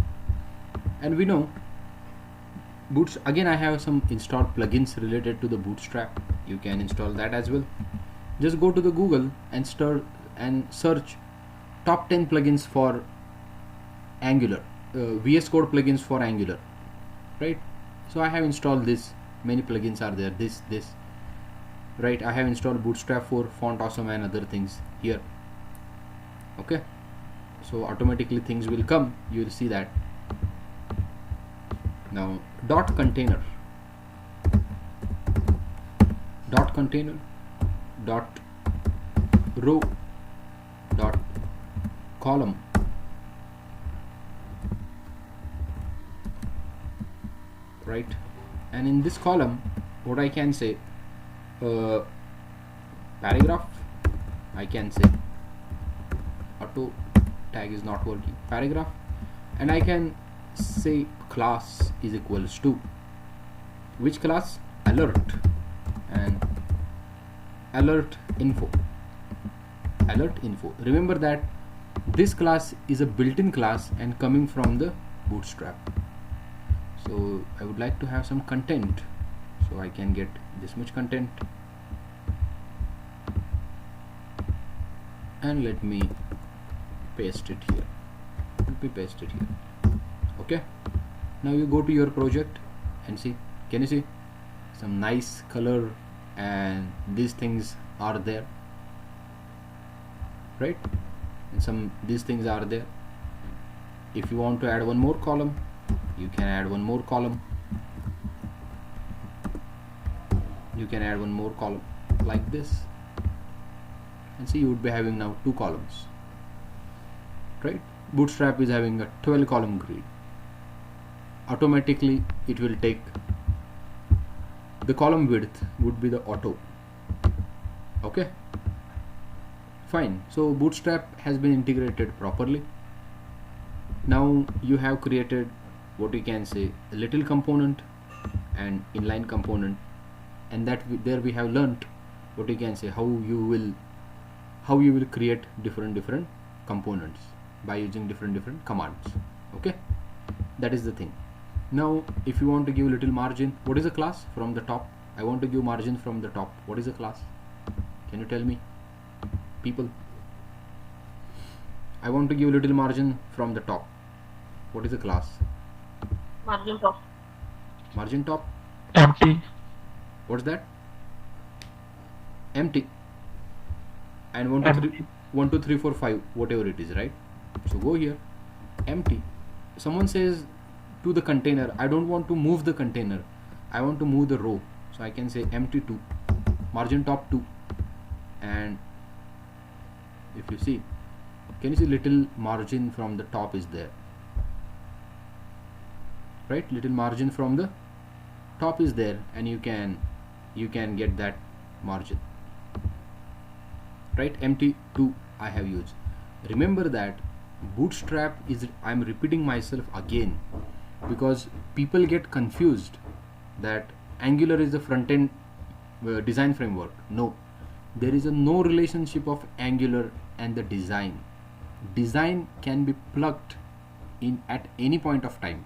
and we know again I have some installed plugins related to the Bootstrap. You can install that as well. Just go to the Google and search top 10 plugins for Angular, VS Code plugins for Angular, right? So I have installed this. Many plugins are there. This right? I have installed Bootstrap for Font Awesome and other things here. Okay, so automatically things will come. You will see that. Now dot container dot row dot column, right? And in this column, what I can say, paragraph, I can say auto tag is not working, paragraph, and I can say class is equals to which class? Alert, and alert info. Remember that this class is a built-in class and coming from the Bootstrap. So I would like to have some content, so I can get this much content, and let me paste it here. Okay, now you go to your project and see, can you see some nice color and these things are there, right? And these things are there. If you want to add one more column, you can add one more column. You can add one more column like this, and see you would be having now 2 columns, right? Bootstrap is having a 12 column grid. Automatically it will take the column width would be the auto. Okay, fine. So Bootstrap has been integrated properly. Now you have created what you can say a little component and inline component, and there we have learnt what you can say how you will create different components by using different commands. Okay, that is the thing. Now if you want to give little margin, what is a class from the top? I want to give margin from the top. What is a class? Can you tell me, people? I want to give little margin from the top. What is a class? Margin top. Margin top? Empty. What's that? Empty. And 1 2 3 4 5, whatever it is, right? So go here, empty. Someone says to the container, I don't want to move the container, I want to move the row, so I can say empty 2, margin top 2, and if you see, can you see little margin from the top is there, right? Little margin from the top is there, and you can get that margin, right? Empty 2 I have used. Remember that Bootstrap is, I'm repeating myself again because people get confused that Angular is the front-end design framework. No, there is no relationship of Angular and the design. Design can be plugged in at any point of time.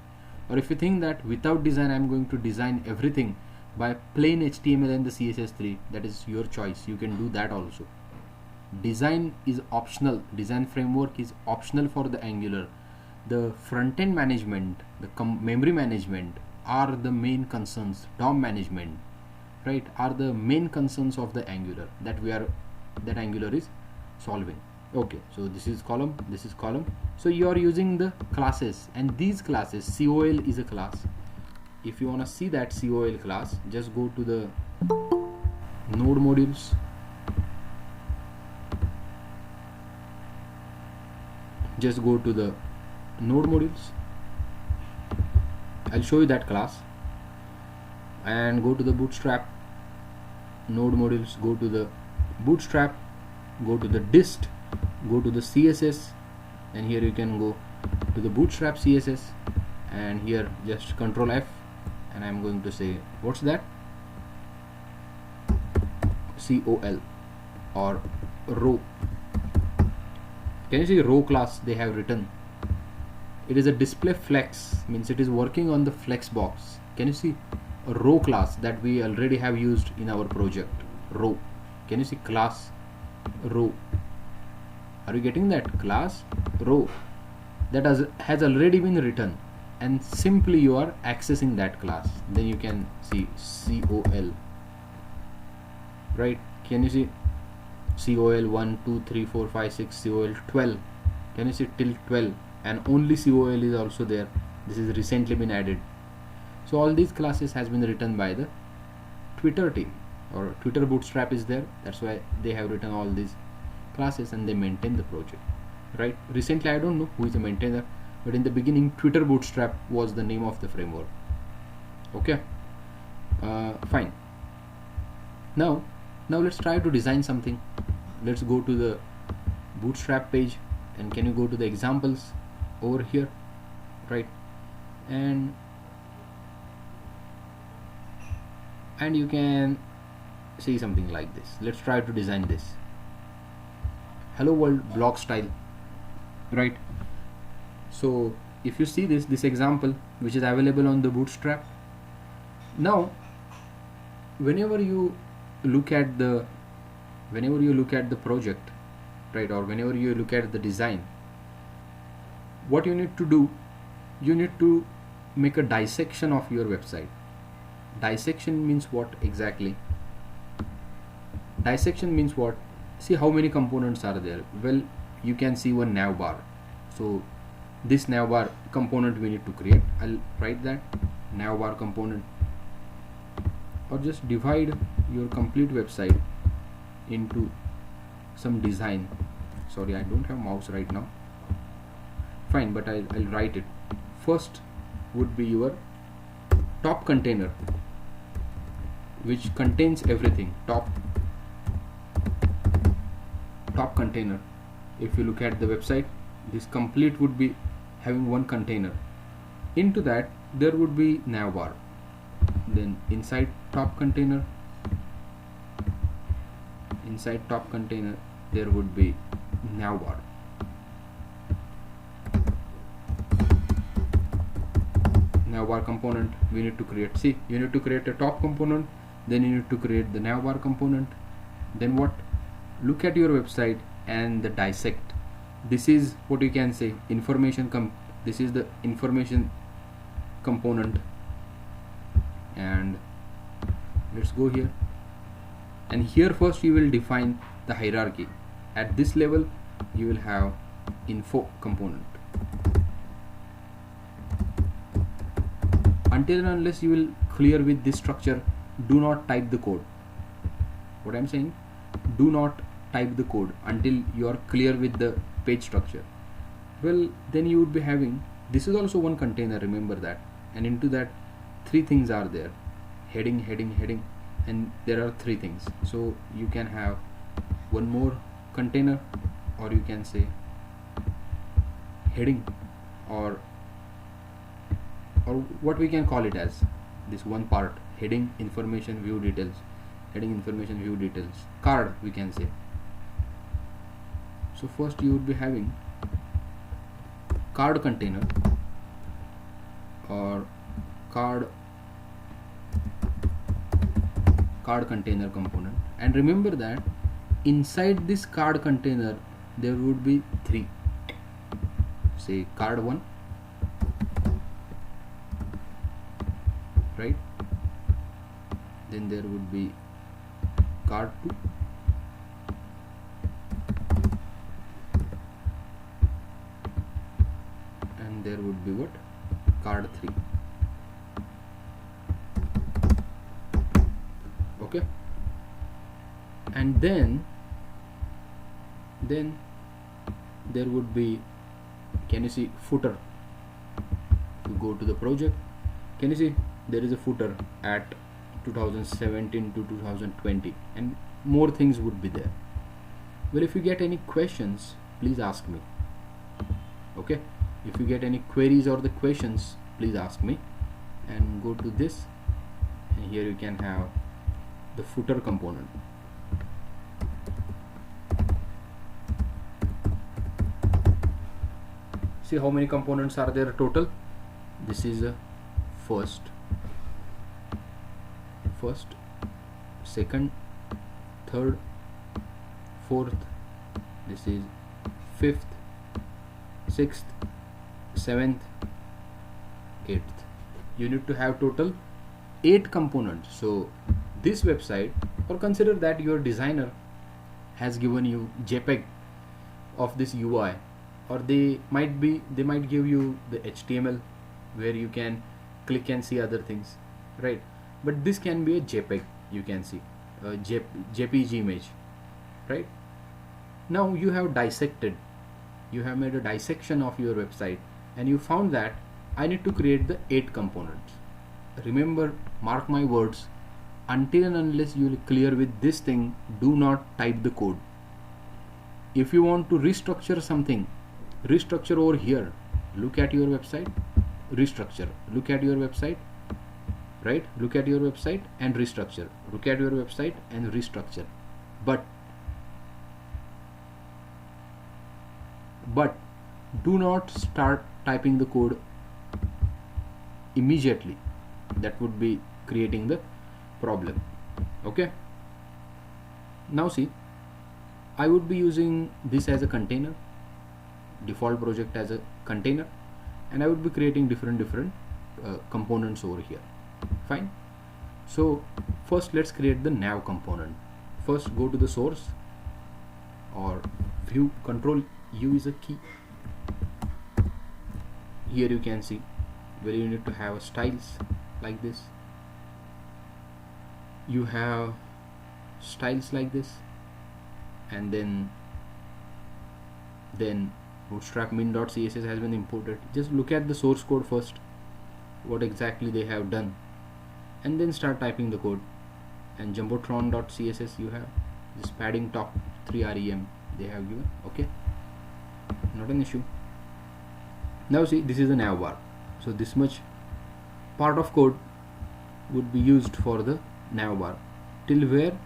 Or if you think that without design I'm going to design everything by plain HTML and the CSS3, that is your choice. You can do that also. Design is optional. Design framework is optional for the Angular. The front-end management, the memory management are the main concerns. DOM management, right, are the main concerns of the Angular that Angular is solving. Okay, so this is column, this is column. So you are using the classes, and these classes, COL is a class. If you want to see that COL class, just go to the node modules, just go to the node modules. I'll show you that class, and go to the Bootstrap node modules, go to the Bootstrap, go to the dist, go to the CSS, and here you can go to the Bootstrap CSS, and here just Control F, and I'm going to say, what's that? COL or row. Can you see row class they have written? It is a display flex, means it is working on the flex box. Can you see a row class that we already have used in our project? Row. Can you see class row? Are you getting that? Class row that has already been written, and simply you are accessing that class. Then you can see COL, right? Can you see COL 1 2 3 4 5 6 COL 12? Can you see till 12? And only COL is also there. This is recently been added. So all these classes has been written by the Twitter team, or Twitter Bootstrap is there. That's why they have written all these classes, and they maintain the project, right? Recently, I don't know who is the maintainer, but in the beginning, Twitter Bootstrap was the name of the framework. Okay, fine. Now let's try to design something. Let's go to the Bootstrap page, and can you go to the examples over here, right? And you can see something like this. Let's try to design this. Hello world block style, right? So if you see this example, which is available on the Bootstrap, now whenever you look at the project, right, or whenever you look at the design, what you need to do, you need to make a dissection of your website. Dissection means what exactly? Dissection means what? See how many components are there. Well, you can see one navbar. So this navbar component we need to create. I'll write that navbar component, or just divide your complete website into some design. Sorry, I don't have mouse right now. Fine, but I'll write it. First would be your top container, which contains everything. Top container. If you look at the website, this complete would be having one container. Into that there would be navbar. Then inside top container there would be navbar. Navbar component we need to create. See, you need to create a top component, then you need to create the navbar component. Then what? Look at your website and the dissect. This is what you can say information this is the information component, and let's go here, and here first you will define the hierarchy. At this level you will have info component. Until and unless you will clear with this structure, do not type the code. What I'm saying, do not type the code until you are clear with the page structure. Well, then you would be having, this is also one container, remember that, and into that three things are there: heading, and there are three things. So you can have one more container, or you can say heading, or what we can call it as this one part: heading, information, view details, heading, information, view details, card we can say. So first you would be having card container, or card container component, and remember that inside this card container there would be three. Say card 1, right? Then there would be card 2, there would be what? Card 3. Okay, and then there would be, can you see, footer. You go to the project, can you see there is a footer at 2017 to 2020, and more things would be there. Well, if you get any questions, please ask me. Okay, if you get any queries or the questions, please ask me. And go to this, and here you can have the footer component. See how many components are there total. This is a first, second, third, fourth, this is fifth, sixth, seventh, eighth. You need to have total 8 components. So this website, or consider that your designer has given you JPEG of this UI, or they might give you the HTML where you can click and see other things, right? But this can be a JPEG, you can see a JPG image, right? Now you have dissected, you have made a dissection of your website, and you found that I need to create the 8 components. Remember, mark my words, until and unless you will clear with this thing, do not type the code. If you want to restructure something, restructure over here. Look at your website, restructure. Look at your website, right? Look at your website and restructure. Look at your website and restructure. But do not start typing the code immediately. That would be creating the problem. Okay, now see, I would be using this as a container, default project as a container, and I would be creating different components over here. Fine. So first let's create the nav component. First go to the source, or view, control U is a key. Here you can see where you need to have styles like this. You have styles like this, and then Bootstrap min.css has been imported. Just look at the source code first, what exactly they have done, and then start typing the code. And jumbotron.css, you have this padding top 3 rem they have given. Okay, not an issue. Now see, this is the navbar, so this much part of code would be used for the navbar. Till where?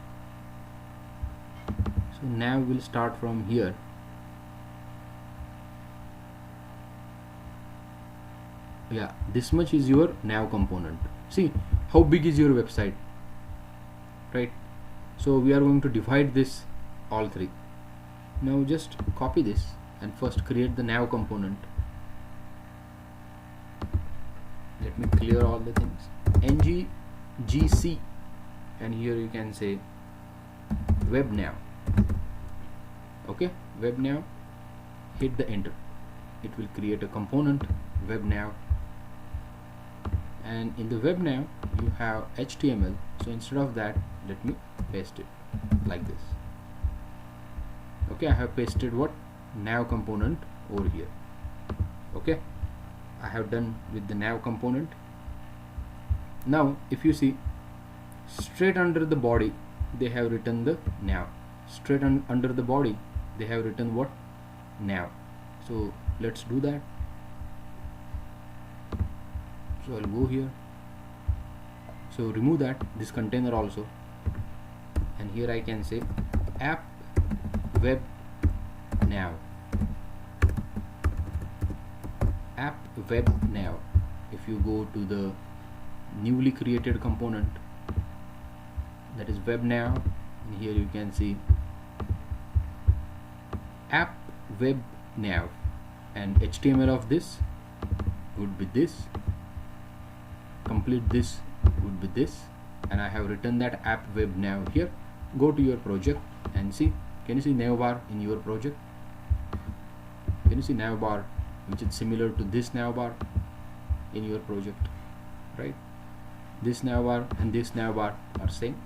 So nav will start from here. Yeah, this much is your nav component. See how big is your website, right? So we are going to divide this all 3. Now just copy this and first create the nav component. Let me clear all the things. ng-gc, and here you can say web nav. Okay, web nav, hit the enter. It will create a component, web nav, and in the web nav you have HTML. So instead of that, let me paste it like this. Okay, I have pasted what? Nav component over here. Okay, I have done with the nav component. Now if you see, straight under the body they have written the nav. Straight under the body they have written what? Nav. So let's do that. So I'll go here, so remove that, this container also, and here I can say app web nav, app web nav. If you go to the newly created component, that is web nav, and here you can see app web nav, and HTML of this would be this, complete this would be this, and I have written that app web nav here. Go to your project and see, can you see navbar in your project? Can you see navbar which is similar to this navbar in your project, right? This navbar and this navbar are same.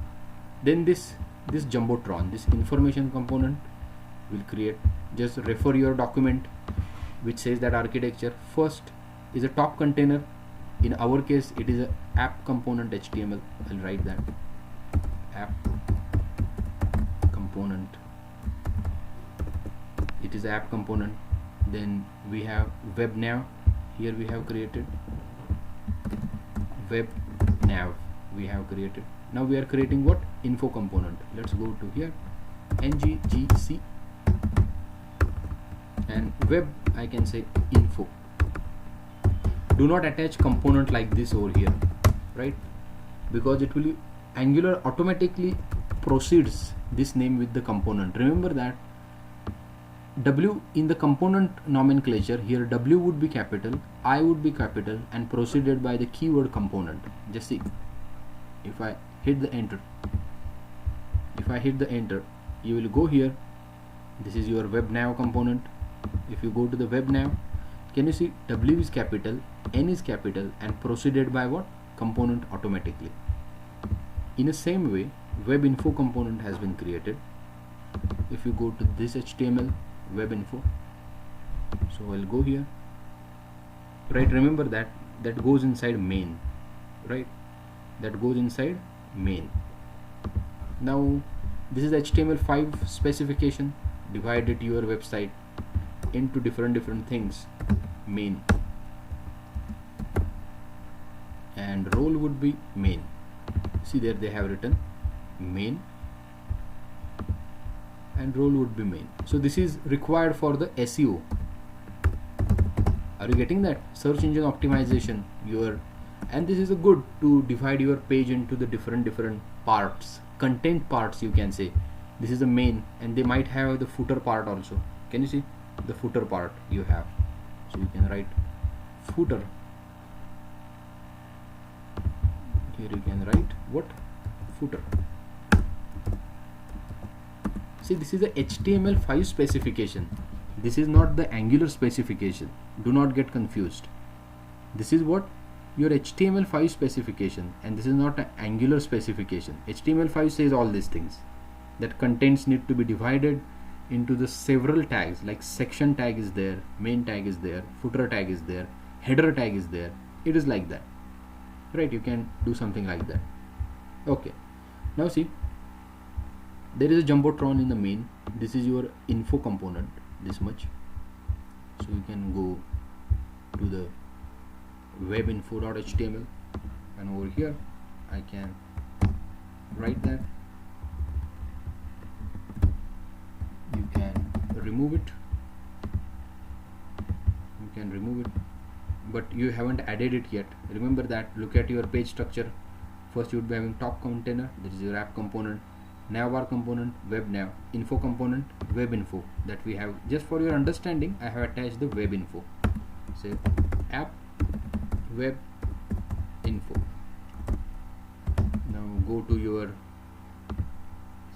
Then this jumbotron, this information component will create, just refer your document which says that architecture. First is a top container. In our case it is a app component HTML. I'll write that app component. It is app component. Then we have web nav. Here we have created web nav. We have created. Now we are creating what? Info component. Let's go to here, ngGC, and web, I can say info. Do not attach component like this over here, right? Because it will, Angular automatically proceeds this name with the component. Remember that W in the component nomenclature, here W would be capital, I would be capital, and proceeded by the keyword component. Just see, if I hit the enter, you will go here. This is your web nav component. If you go to the web nav, can you see W is capital, N is capital, and proceeded by what? Component automatically. In the same way, web info component has been created. If you go to this HTML web info, so I'll go here, right? Remember that goes inside main, right? That goes inside main. Now this is HTML5 specification. Divided your website into different things. Main and role would be main. See there they have written main and role would be main. So this is required for the SEO. Are you getting that? Search engine optimization. And this is a good to divide your page into the different parts, content parts, you can say. This is the main, and they might have the footer part also. Can you see the footer part you have? So you can write footer. Here you can write what? Footer. See, this is a HTML5 specification. This is not the Angular specification. Do not get confused. This is what? Your HTML5 specification, and this is not an Angular specification. HTML5 says all these things, that contents need to be divided into the several tags, like section tag is there, main tag is there, footer tag is there, header tag is there. It is like that, right? You can do something like that. Okay, now see, there is a jumbotron in the main. This is your info component, this much. So you can go to the webinfo.html, and over here I can write that. You can remove it, but you haven't added it yet. Remember that. Look at your page structure. First you would be having top container, that is your app component, navbar component, web nav, info component, web info. That we have, just for your understanding, I have attached the web info. Say app web info. Now go to your,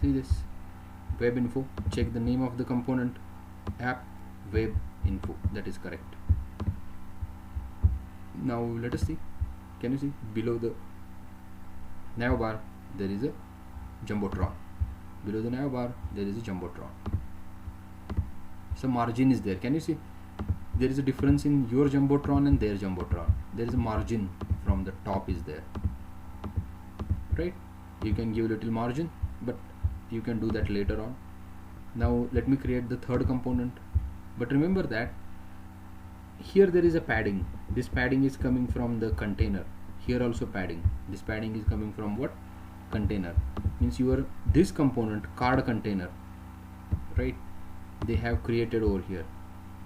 see this web info, check the name of the component, app web info. That is correct. Now let us see. Can you see below the navbar there is a jumbotron? Below the navbar there is a jumbotron. Some margin is there. Can you see? There is a difference in your jumbotron and their jumbotron. There is a margin from the top is there, right? You can give a little margin, but you can do that later on. Now let me create the third component. But remember that here there is a padding. This padding is coming from the container. Here also padding. This padding is coming from what? Container. Means your this component card container, right? They have created over here.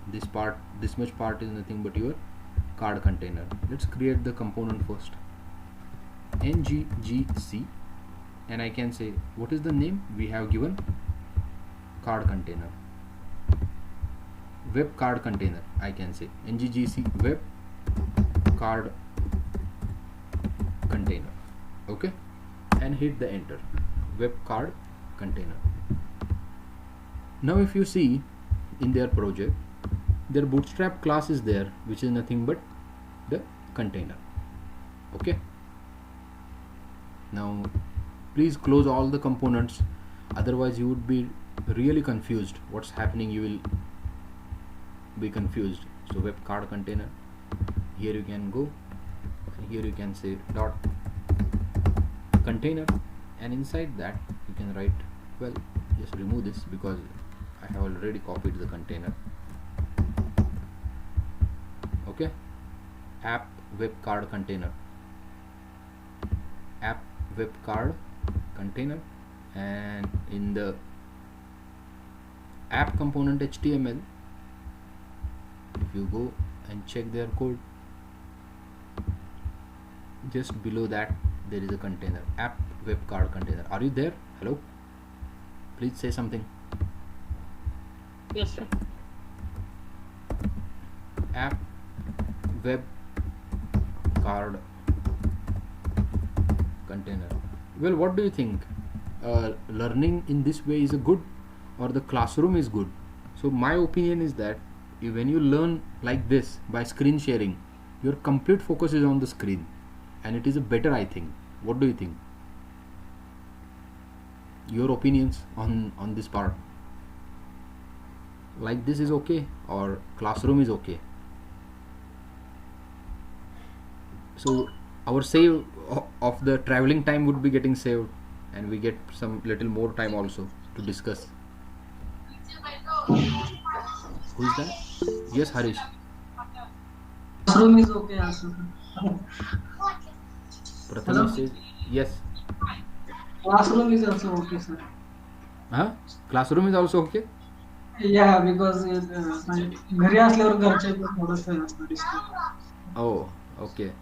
This part, this much part is nothing but your card container. Let's create the component first. ngGC, and I can say what is the name we have given? Card container, web card container. I can say ngGC web card container. Okay, and hit the enter. Web card container. Now if you see in their project, their Bootstrap class is there, which is nothing but the container. Okay, now please close all the components, otherwise you would be really confused what's happening. You will be confused. So web card container, here you can go, and here you can say dot container, and inside that you can write, well, just remove this because I have already copied the container. Okay, app web card container, app web card container, and in the app component HTML, if you go and check their code, just below that there is a container, app web card container. Are you there? Hello, please say something. Yes, sir. App web card container. Well, what do you think? Learning in this way is a good, or the classroom is good? So my opinion is that when you learn like this by screen sharing, your complete focus is on the screen, and it is a better, I think. What do you think? Your opinions on this part? Like this is okay, or classroom is okay? So our save of the traveling time would be getting saved, and we get some little more time also to discuss. Who is that? Yes, Harish. Classroom is okay also. Pratham says yes. Classroom is also okay, sir. Classroom is also okay. Yeah, because घरी असल्यावर घरचे थोडंसं असतं disturb. Oh, okay.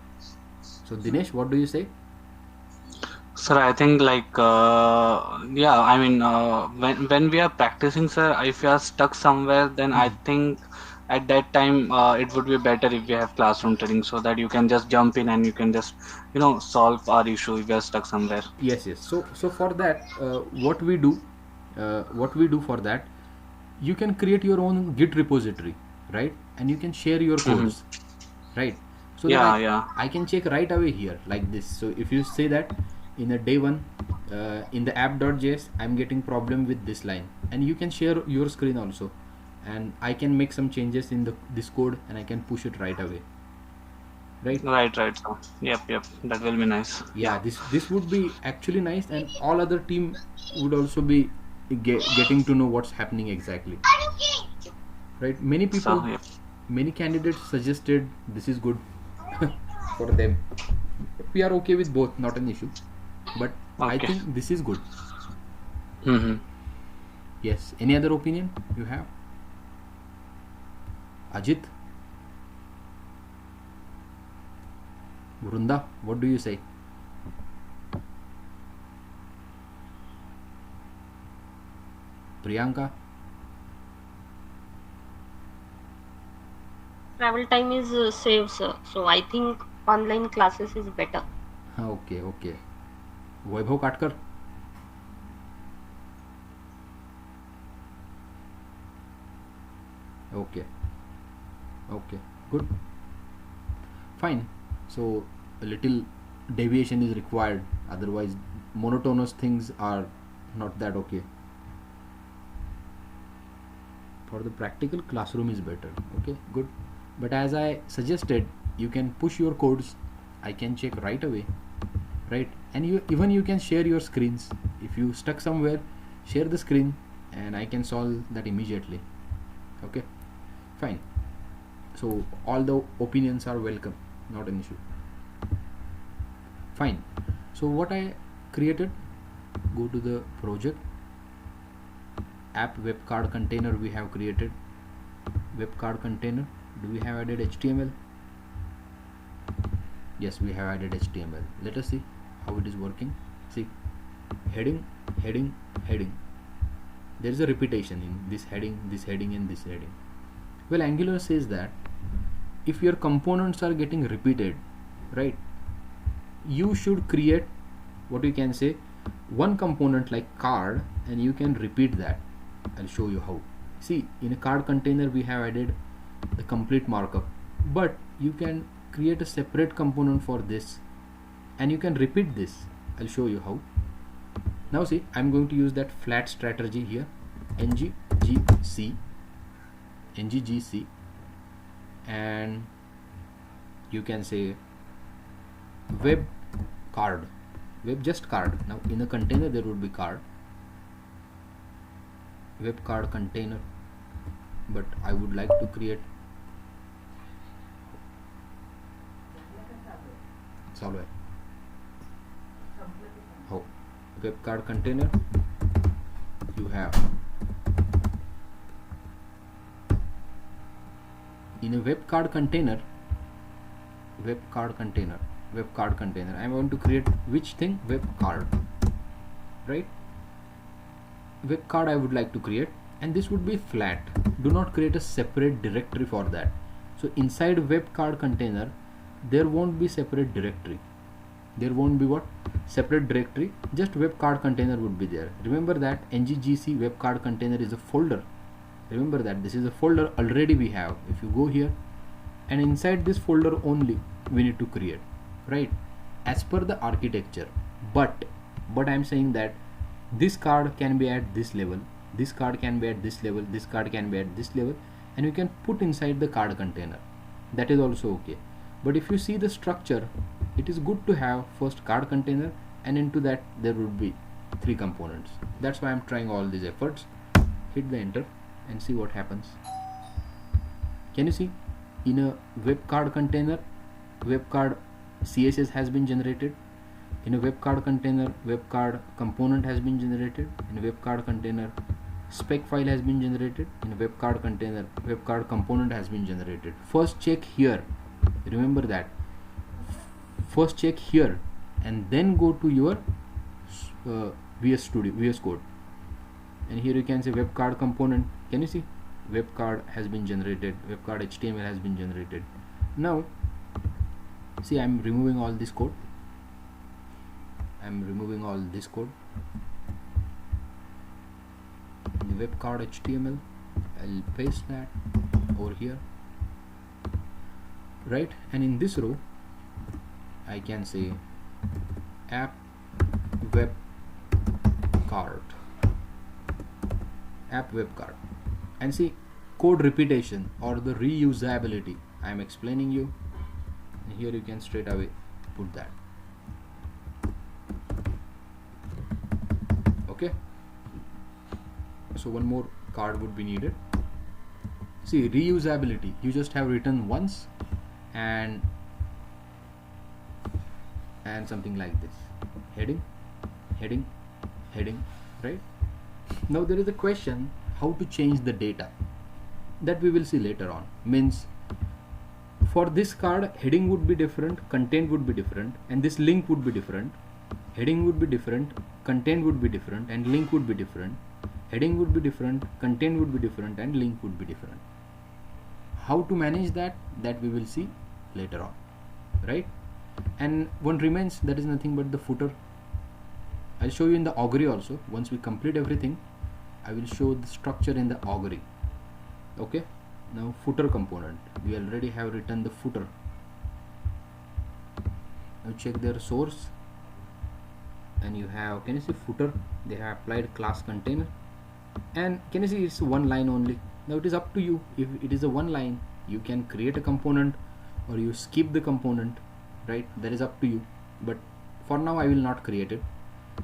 So Dinesh, what do you say? Sir, I think like yeah, I mean when we are practicing, sir, if you are stuck somewhere, then I think at that time it would be better if we have classroom training, so that you can just jump in and you can just solve our issue if we are stuck somewhere. Yes. So for that, what we do for that, you can create your own Git repository, right? And you can share your codes, right? So that I can check right away here like this. So if you say that in a day one, in the app.js, I'm getting problem with this line, and you can share your screen also, and I can make some changes in this code, and I can push it right away. Right. Right. So, yep. That will be nice. Yeah, this would be actually nice, and all other team would also be getting to know what's happening exactly. Right. Many people, many candidates suggested this is good for them. We are okay with both, not an issue. But I think this is good. Yes. Any other opinion you have? Ajit? Vrunda, what do you say? Priyanka? Travel time is saved, sir. So I think online classes is better. Okay. Vaibhav Katkar? Okay, good, fine. So a little deviation is required, otherwise monotonous things are not that okay. For the practical, classroom is better. Okay, good. But as I suggested, you can push your codes, I can check right away, right? And you can share your screens. If you stuck somewhere, share the screen and I can solve that immediately. Okay, fine. So all the opinions are welcome, not an issue. Fine. So what I created, go to the project, app web card container we have created. Web card container, do we have added HTML? Yes, we have added HTML. Let us see how it is working. See, heading, heading, heading. There is a repetition in this heading, and this heading. Well, Angular says that if your components are getting repeated, right, you should create what you can say one component like card, and you can repeat that. I'll show you how. See, in a card container we have added the complete markup, but you can create a separate component for this and you can repeat this. I'll show you how. Now see, I'm going to use that flat strategy here, nggc, and you can say web card, web just card. Now in a container there would be card, web card container, but I would like to create solve how web card container. You have in a web card container, I want to create which thing? Web card, right? Web card I would like to create, and this would be flat. Do not create a separate directory for that. So inside web card container there won't be separate directory. There won't be what? Separate directory. Just web card container would be there. Remember that nggc web card container is a folder. Remember that this is a folder already we have. If you go here, and inside this folder only we need to create, right, as per the architecture. But I'm saying that this card can be at this level, this card can be at this level, this card can be at this level, and you can put inside the card container. That is also okay. But if you see the structure, it is good to have first card container, and into that there would be 3 components. That's why I'm trying all these efforts. Hit the enter and see what happens. Can you see? In a web card container, web card CSS has been generated. In a web card container, web card component has been generated. In a web card container, spec file has been generated. In a web card container, web card component has been generated. First check here. Remember that. First check here and then go to your VS Studio, VS Code, and here you can say web card component. Can you see? Web card has been generated, web card HTML has been generated. Now see, I'm removing all this code. The web card HTML, I'll paste that over here, right? And in this row I can say app web card, and see code repetition or the reusability. I am explaining you, and here you can straight away put that. Okay, so one more card would be needed. See, reusability, you just have written once and something like this, heading, right? Now there is a question how to change the data, that we will see later on. Means for this card, heading would be different, content would be different, and this link would be different. Heading would be different, content would be different, and link would be different. Heading would be different, content would be different, and link would be different. How to manage that we will see later on, right? And one remains, that is nothing but the footer. I'll show you in the augury also. Once we complete everything, I will show the structure in the augury. Okay, now footer component, we already have written the footer. Now check their source, and you have, can you see footer? They have applied class container, and can you see it's one line only. Now it is up to you. If it is a one line, you can create a component or you skip the component, right? That is up to you. But for now I will not create it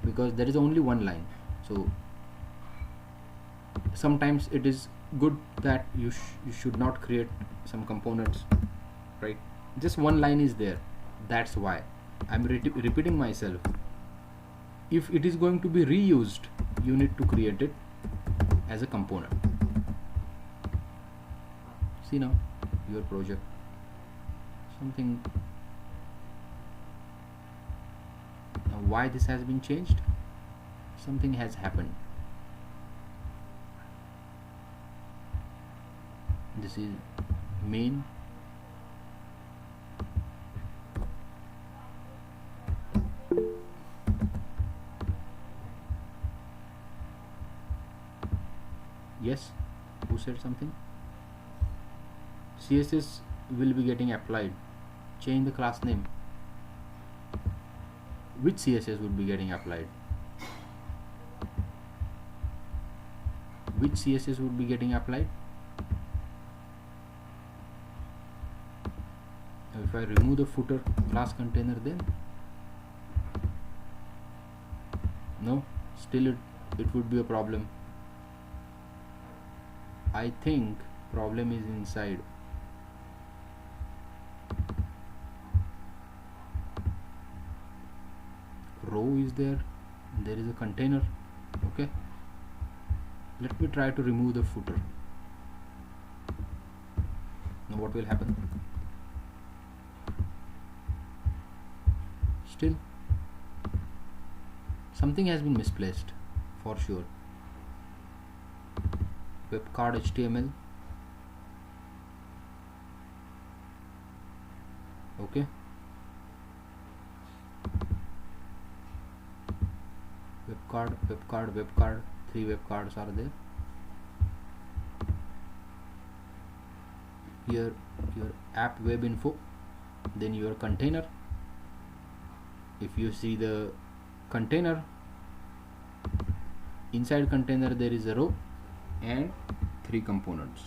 because there is only one line. So sometimes it is good that you should not create some components, right? Just one line is there. That's why I'm repeating myself. If it is going to be reused, you need to create it as a component. See now your project, something. Now why this has been changed? Something has happened. This is main, yes, who said something? CSS will be getting applied. Change the class name. Which CSS would be getting applied? Which CSS would be getting applied? If I remove the footer class container, then no, still it would be a problem. I think problem is inside. Row is there, there is a container. Okay, let me try to remove the footer. Now what will happen? Still something has been misplaced for sure. Webcard HTML. Okay, webcard, 3 webcards are there. Here your app web info, then your container. If you see the container, inside container there is a row and 3 components.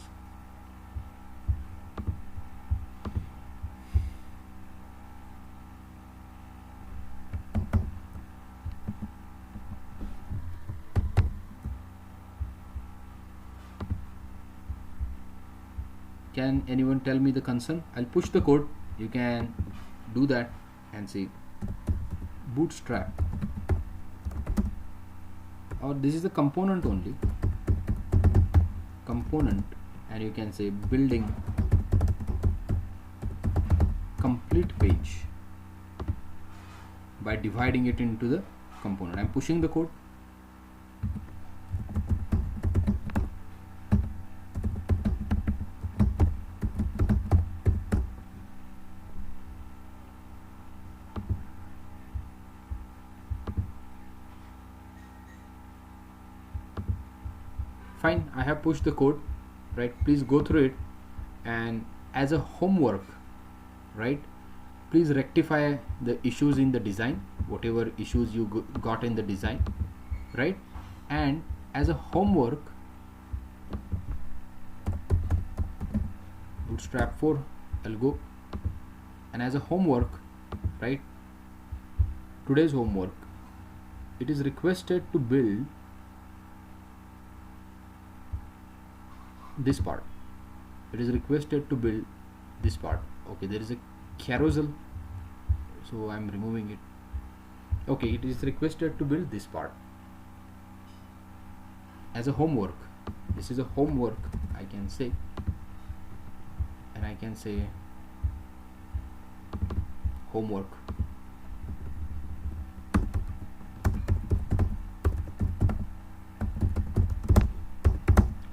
Can anyone tell me the concern? I'll push the code. You can do that and see. Bootstrap, or this is the component only, component, and you can say building complete page by dividing it into the component. I'm pushing the code. Fine, I have pushed the code, right? Please go through it, and as a homework, right, please rectify the issues in the design, whatever issues you got in the design, right? And as a homework, Bootstrap 4, I'll go, and as a homework, right, today's homework, it is requested to build this part. It is requested to build this part. Okay, there is a carousel, so I'm removing it. Okay, it is requested to build this part as a homework. This is a homework, I can say, and I can say homework.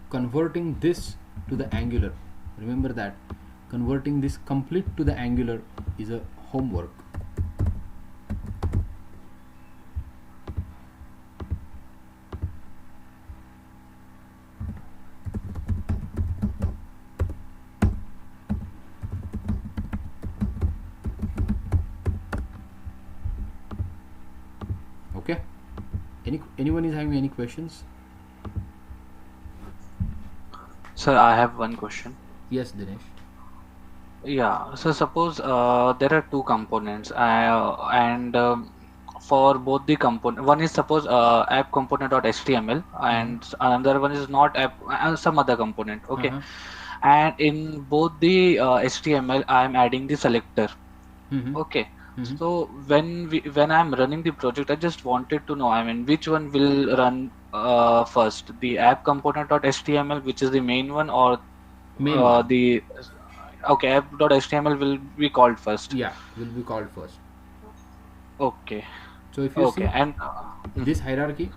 Converting this to the Angular, remember that converting this complete to the Angular is a homework. Okay, anyone is having any questions? Sir, I have one question. Yes, Dinesh. Yeah, so suppose there are 2 components, and for both the component, one is suppose app component.html, and another one is not app, some other component. Okay, and in both the HTML, I am adding the selector. Okay, so when I'm running the project, I just wanted to know, I mean, which one will run first, the app component.html, which is the main one, or the okay, app.html will be called first. Yeah, will be called first. Okay. So if you see and this hierarchy,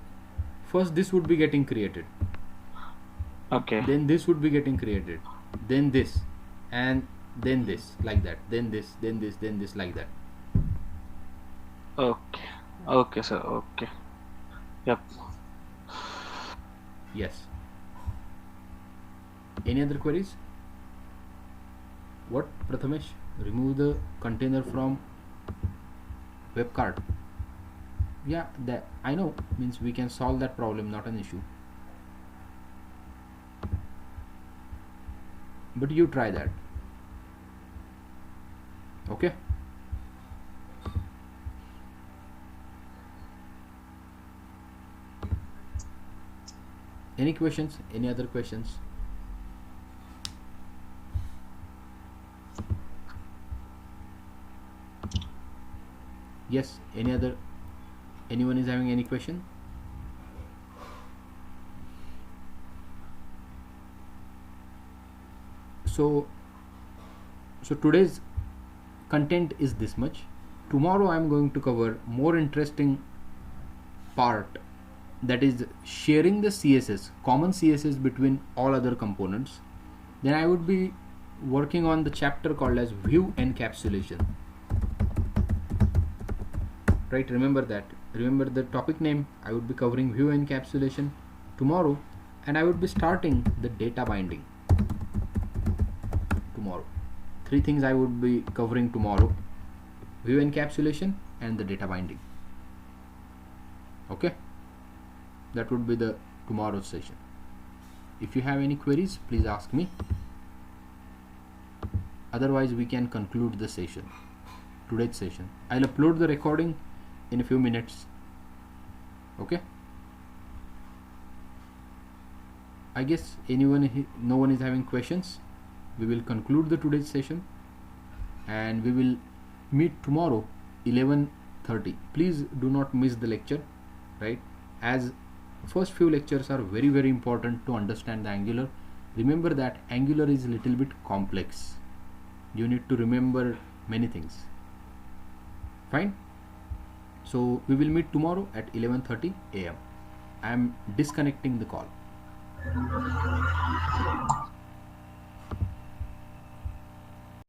first this would be getting created. Okay. Then this would be getting created. Then this, and then this, like that. Then this, then this, then this, like that. Okay. Okay, sir. Okay. Yep. Yes. Any other queries? What, Prathamesh? Remove the container from web cart. Yeah, that I know, means we can solve that problem, not an issue. But you try that. Okay. Any questions? Any other questions? Yes, any other? Anyone is having any question? So today's content is this much. Tomorrow I am going to cover more interesting part, that is sharing the CSS, common CSS between all other components. Then I would be working on the chapter called as view encapsulation. Right, remember that. Remember the topic name. I would be covering view encapsulation tomorrow, and I would be starting the data binding tomorrow. 3 things I would be covering tomorrow: view encapsulation and the data binding. Okay, that would be the tomorrow's session. If you have any queries, please ask me. Otherwise we can conclude the session, today's session. I'll upload the recording in a few minutes. Okay, I guess no one is having questions. We will conclude the today's session, and we will meet tomorrow 11:30. Please do not miss the lecture, right? As first few lectures are very, very important to understand the Angular. Remember that Angular is a little bit complex. You need to remember many things. Fine. So we will meet tomorrow at 11:30 a.m. I am disconnecting the call.